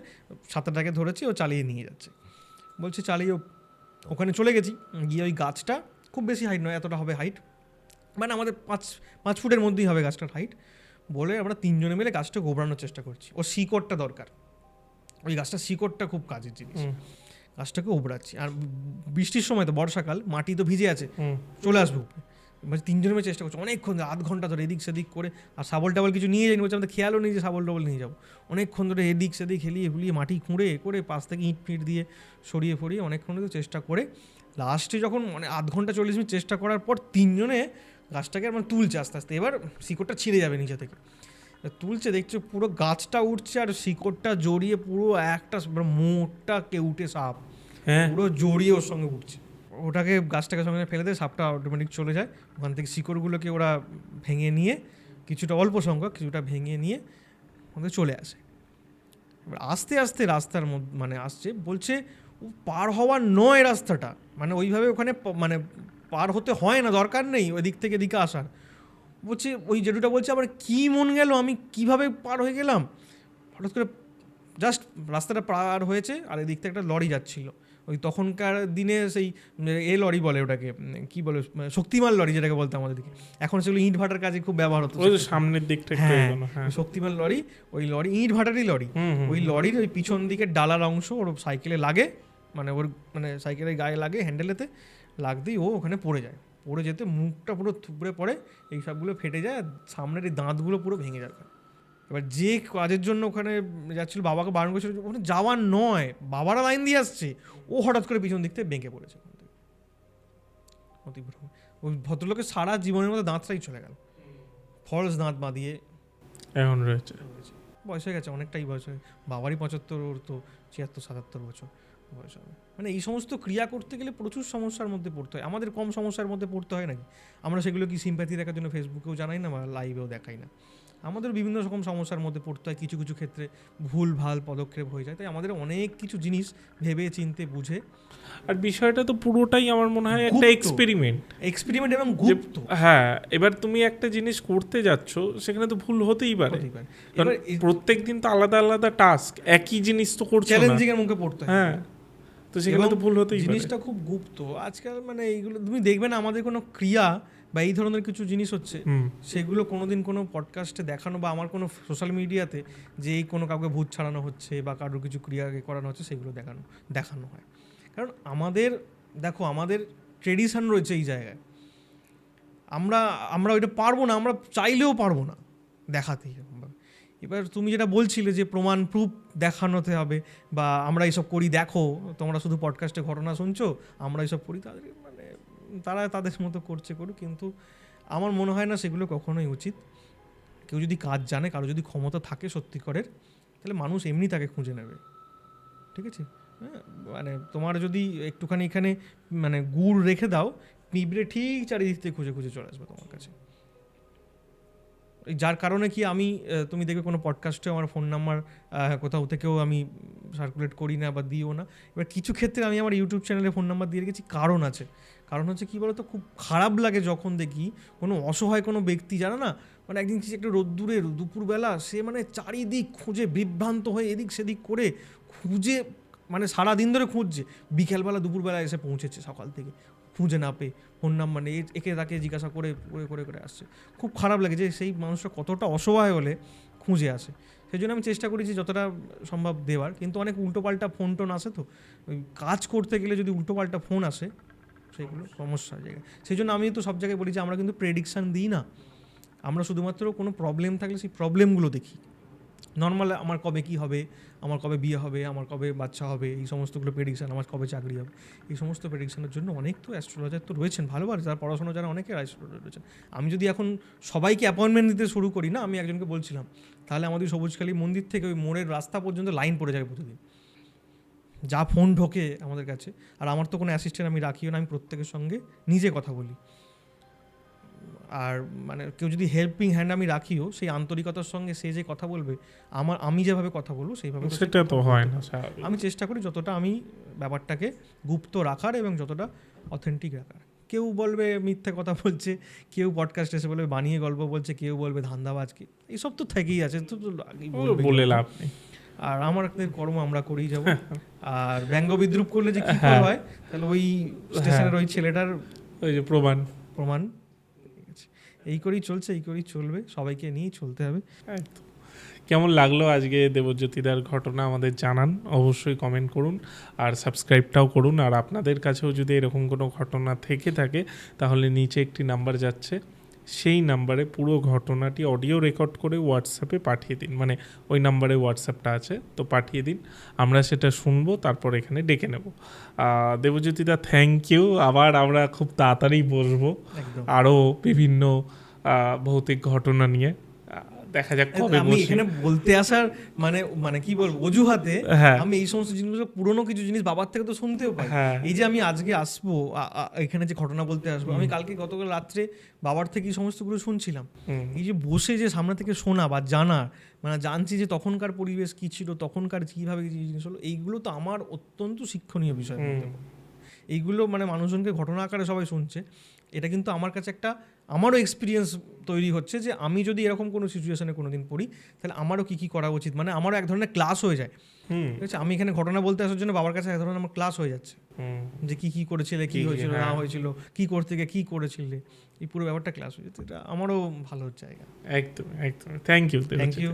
ছাতাটাকে ধরেছে, ও চালিয়ে নিয়ে যাচ্ছে। বলছে চালিয়ে ওখানে চলে গেছি, গিয়ে ওই গাছটা খুব বেশি হাইট নয়, এতটা হবে হাইট, মানে আমাদের 5 ফুটের মধ্যেই হবে গাছটার হাইট। বলে আমরা 3 জনে মিলে গাছটা গোবরানোর চেষ্টা করছি, ওর শিকড়টা দরকার, ওই গাছটার শিকড়টা খুব কাজের জিনিস, গাছটাকে ওবড়াচ্ছি। আর বৃষ্টির সময় তো, বর্ষাকাল, মাটি তো ভিজে আছে, চলে আসবো। 3 জনে মিলে চেষ্টা করছি অনেকক্ষণ, 1/2 ঘন্টা ধরে এদিক সেদিক করে, আর শাবল টাবল কিছু নিয়ে যাইনি, বলছে আমাদের খেয়ালও নেই যে শাবল টাবল নিয়ে যাবো। অনেকক্ষণ ধরে এদিক সেদিক হেলিয়ে হুলিয়ে মাটি খুঁড়ে করে পাশ থেকে ইট ফিট দিয়ে সরিয়ে ফরিয়ে অনেকক্ষণ ধরে চেষ্টা করে লাস্টে যখন মানে 1/2 ঘন্টা 40 মিনিট চেষ্টা করার পর 3 জনে গাছটাকে মানে তুলছে আস্তে আস্তে, এবার শিকড়টা ছিঁড়ে যাবে নিচে থেকে, তুলছে, দেখছো পুরো গাছটা উঠছে, আর শিকড়টা জড়িয়ে পুরো একটা মোটা কেউটে সাপ পুরো জড়িয়ে ওর সঙ্গে উঠছে। ওটাকে গাছটাকে সঙ্গে ফেলে দেয়, সাপটা অটোমেটিক চলে যায়। ওখান থেকে শিকড়গুলোকে ওরা ভেঙে নিয়ে, কিছুটা অল্প সংখ্যক কিছুটা ভেঙে নিয়ে ওদের চলে আসে। এবার আস্তে আস্তে রাস্তার মধ্যে মানে আসছে, বলছে ও পার হওয়ার নয় রাস্তাটা, মানে ওইভাবে ওখানে মানে পার হতে হয় না, দরকার নেই ওই দিক থেকে এদিকে আসার। বলছে ওই জেঠুটা বলছে আমার কী মন গেল, আমি কিভাবে পার হয়ে গেলাম, হঠাৎ করে জাস্ট রাস্তাটা পার হয়েছে, আর এদিক থেকে একটা লরি যাচ্ছিলো, ওই তখনকার দিনে সেই লরি বলে ওটাকে, কি বলে, শক্তিমান লরি যেটাকে বলতো আমাদের দিকে, এখন সেগুলো ইট ভাটার কাজে খুব ব্যবহার হতো, সামনের দিকটা। হ্যাঁ, শক্তিমান লরি, ওই লরি ইট ভাটারই লরি, ওই লরির ওই পিছন দিকে ডালার অংশ ওর সাইকেলে লাগে, মানে ওর মানে সাইকেলের গায়ে লাগে, হ্যান্ডেলেতে লাগতেই ও ওখানে পড়ে যায়, পড়ে যেতে মুখটা পুরো থুবড়ে পড়ে, এই সবগুলো ফেটে যায়, আর সামনের এই দাঁতগুলো পুরো ভেঙে যায়। এবার যে কাজের জন্য ওখানে যাচ্ছিল, বাবাকে বারণ করছিল ওখানে যাওয়ার নয়, বাবারা লাইন দিয়ে আসছে, ও হঠাৎ করে পিছন দিক থেকে বেঁকে পড়েছে, ওই ভদ্রলোকের সারা জীবনের মধ্যে দাঁতটাই চলে গেল, ফলস দাঁত বাঁধিয়ে এখন রয়েছে। বয়স হয়ে গেছে, অনেকটাই বয়স হয়ে, বাবারই 75, ওর তো 76-77 বছর বয়স হবে। মানে এই সমস্ত ক্রিয়া করতে গেলে প্রচুর সমস্যার মধ্যে পড়তে হয়। আমাদের কম সমস্যার মধ্যে পড়তে হয় নাকি? আমরা সেগুলো কি সিম্প্যাথি দেখার জন্য ফেসবুকেও জানাই না বা লাইভেও দেখাই না? আমাদের বিভিন্ন রকম সমস্যার মধ্যে পড়তে হয়, কিছু কিছু ক্ষেত্রে ভুল ভাল পদক্ষেপ হয়ে যায়। তাই আমাদের অনেক কিছু জিনিস ভেবে চিনতে বুঝে, আর বিষয়টা তো পুরোটাই আমার মনে হয় একটা এক্সপেরিমেন্ট এবং গুপ্ত। হ্যাঁ, এবার তুমি একটা জিনিস করতে যাচ্ছ, সেখানে তো ভুল হতেই পারে। কারণ প্রত্যেক দিন তো আলাদা আলাদা টাস্ক, একই জিনিস তো করছো না, চ্যালেঞ্জিং এর মুখে পড়তে হয়। হ্যাঁ, তো সেখানে তো ভুল হতেই পারে। জিনিসটা খুব গুপ্ত আজকাল। মানে এইগুলো তুমি দেখবে না, আমাদের কোনো ক্রিয়া বা এই ধরনের কিছু জিনিস হচ্ছে, সেগুলো কোনোদিন কোনো পডকাস্টে দেখানো বা আমার কোনো সোশ্যাল মিডিয়াতে যে এই কোনো কাউকে ভূত ছাড়ানো হচ্ছে বা কারোর কিছু ক্রিয়াকে করানো হচ্ছে, সেগুলো দেখানো হয়। কারণ আমাদের ট্রেডিশন রয়েছে এই জায়গায়, আমরা ওইটা পারবো না, আমরা চাইলেও পারবো না দেখাতেই। এবার তুমি যেটা বলছিলে যে প্রমাণ প্রুফ দেখানোতে হবে বা আমরা এইসব করি, দেখো তোমরা শুধু পডকাস্টে ঘটনা শুনছো, আমরা এইসব করি, তারা তাদের মতো করুক, কিন্তু আমার মনে হয় না সেগুলো কখনোই উচিত। কেউ যদি কাজ জানে, কারো যদি ক্ষমতা থাকে সত্যিকারের, তাহলে মানুষ এমনি তাকে খুঁজে নেবে, ঠিক আছে? হ্যাঁ, মানে তোমার যদি একটুখানি এখানে মানে গুড় রেখে দাও, পিঁপড়ে ঠিক চারিদিক থেকে খুঁজে খুঁজে চলে আসবে তোমার কাছে। যার কারণে কি আমি, তুমি দেখবে কোনো পডকাস্টে আমার ফোন নাম্বার কোথাও থেকেও আমি সার্কুলেট করি না বা দিও না। এবার কিছু ক্ষেত্রে আমি আমার ইউটিউব চ্যানেলে ফোন নাম্বার দিয়ে রেখেছি, কারণ হচ্ছে কী বলতো, খুব খারাপ লাগে যখন দেখি কোনো অসহায় কোনো ব্যক্তি, জানো না, মানে একদিন কিছু একটা রোদ্দুরের দুপুরবেলা সে মানে চারিদিক খুঁজে বিভ্রান্ত হয়ে এদিক সেদিক করে খুঁজে, মানে সারাদিন ধরে খুঁজছে, বিকেলবেলা দুপুরবেলা এসে পৌঁছেছে সকাল থেকে, খুঁজে না পেয়ে ফোন নাম্বার নেই, একে তাকে জিজ্ঞাসা করে করে আসছে। খুব খারাপ লাগে যে সেই মানুষটা কতটা অসহায় হলে খুঁজে আসে। সেই জন্য আমি চেষ্টা করি যে যতটা সম্ভব দেওয়ার, কিন্তু অনেক উল্টোপাল্টা ফোন টোন আসে, তো ওই কাজ করতে গেলে যদি উল্টোপাল্টা ফোন আসে, সেগুলো সমস্যার জায়গায়। সেই জন্য আমি তো সব জায়গায় বলি যে আমরা কিন্তু প্রেডিকশান দিই না, আমরা শুধুমাত্র কোনো প্রবলেম থাকলে সেই প্রবলেমগুলো দেখি। নর্মাল আমার কবে কী হবে, আমার কবে বিয়ে হবে, আমার কবে বাচ্চা হবে, এই সমস্তগুলো প্রেডিকশান, আমার কবে চাকরি হবে, এই সমস্ত প্রেডিকশানের জন্য অনেক তো অ্যাস্ট্রোলজার তো রয়েছেন, ভালো যারা পড়াশোনা যারা, অনেকে অ্যাস্ট্রোলজার রয়েছেন। আমি যদি এখন সবাইকে অ্যাপয়েন্টমেন্ট দিতে শুরু করি না, আমি একজনকে বলছিলাম, তাহলে আমাদের সবুজখালী মন্দির থেকে ওই মোড়ের রাস্তা পর্যন্ত লাইন পড়ে যাবে প্রতিদিন, যা ফোন ঢোকে আমাদের কাছে। আর আমার তো কোনো অ্যাসিস্ট্যান্ট আমি রাখিও না, আমি প্রত্যেকের সঙ্গে নিজে কথা বলি। আর মানে কেউ যদি হেল্পিং হ্যান্ড আমি রাখিও, সেই আন্তরিকতার সঙ্গে সে যে কথা বলবে, আমি যেভাবে কথা বলবো সেইভাবে সেটা তো হয় না। আমি চেষ্টা করি যতটা আমি ব্যাপারটাকে গুপ্ত রাখার এবং যতটা অথেন্টিক রাখার। কেউ বলবে মিথ্যে কথা বলছে, কেউ পডকাস্ট এসে বলবে বানিয়ে গল্প বলছে, কেউ বলবে ধান্দাবাজকে, এইসব তো থেকেই আছে, তো বলে লাভ নেই। আর আমাদের কর্ম আমরা করেই যাবো। আর ব্যঙ্গ বিদ্রুপ করলে যে কী হয়, তাহলে ওই স্টেশনের ওই ছেলেটার ওই যে প্রমাণ এই করেই চলছে, এই করেই চলবে, সবাইকে নিয়েই চলতে হবে। কেমন লাগলো আজকে দেবজ্যোতিদার ঘটনা আমাদের জানান, অবশ্যই কমেন্ট করুন আর সাবস্ক্রাইবটাও করুন। আর আপনাদের কাছেও যদি এরকম কোনো ঘটনা থেকে থাকে, তাহলে নিচে একটি নাম্বার যাচ্ছে, সেই নাম্বারে পুরো ঘটনাটি অডিও রেকর্ড করে হোয়াটসঅ্যাপে পাঠিয়ে দিন। মানে ওই নাম্বারে হোয়াটসঅ্যাপটা আছে, তো পাঠিয়ে দিন, আমরা সেটা শুনবো, তারপর এখানে ডেকে নেব। দেবজ্যোতিদা থ্যাংক ইউ। আবার আমরা খুব তাড়াতাড়ি বসবো আরও বিভিন্ন ভৌতিক ঘটনা নিয়ে। দেখা যাক কবে আমি এখানে বলতে আসার মানে কি বলবো, অজুহাতে আমি এই সমস্ত জিনিসগুলো, পুরোনো কিছু জিনিস বাবার থেকে তো শুনতেও পাই। এই যে আমি আজকে আসবো এখানে যে ঘটনা বলতে আসবো, আমি গতকাল রাত্রে বাবার থেকে এই সমস্তগুলো শুনছিলাম। এই যে বসে যে সামনে থেকে শোনা বা জানা, মানে জানছি যে তখনকার পরিবেশ কী ছিল, তখনকার কীভাবে জিনিস হলো, এইগুলো তো আমার অত্যন্ত শিক্ষণীয় বিষয়। এইগুলো মানে মানুষজনকে ঘটনা আকারে সবাই শুনছে, এটা কিন্তু আমার কাছে আমারও এক্সপিরিয়েন্স তৈরি হচ্ছে যে আমি যদি এরকম কোনো সিচুয়েশনে কোনো দিন পড়ি, তাহলে আমারও কী করা উচিত, মানে আমারও এক ধরনের ক্লাস হয়ে যায়। ঠিক আছে, আমি এখানে ঘটনা বলতে আসার জন্য বাবার কাছে এক ধরনের আমার ক্লাস হয়ে যাচ্ছে, যে কী করেছিলে, কী হয়েছিল না হয়েছিল, কী করতে গিয়ে কী করেছিলে, এই পুরো ব্যাপারটা ক্লাস হয়ে যাচ্ছে। এটা আমারও ভালো জায়গা। একদম একদম। Thank you.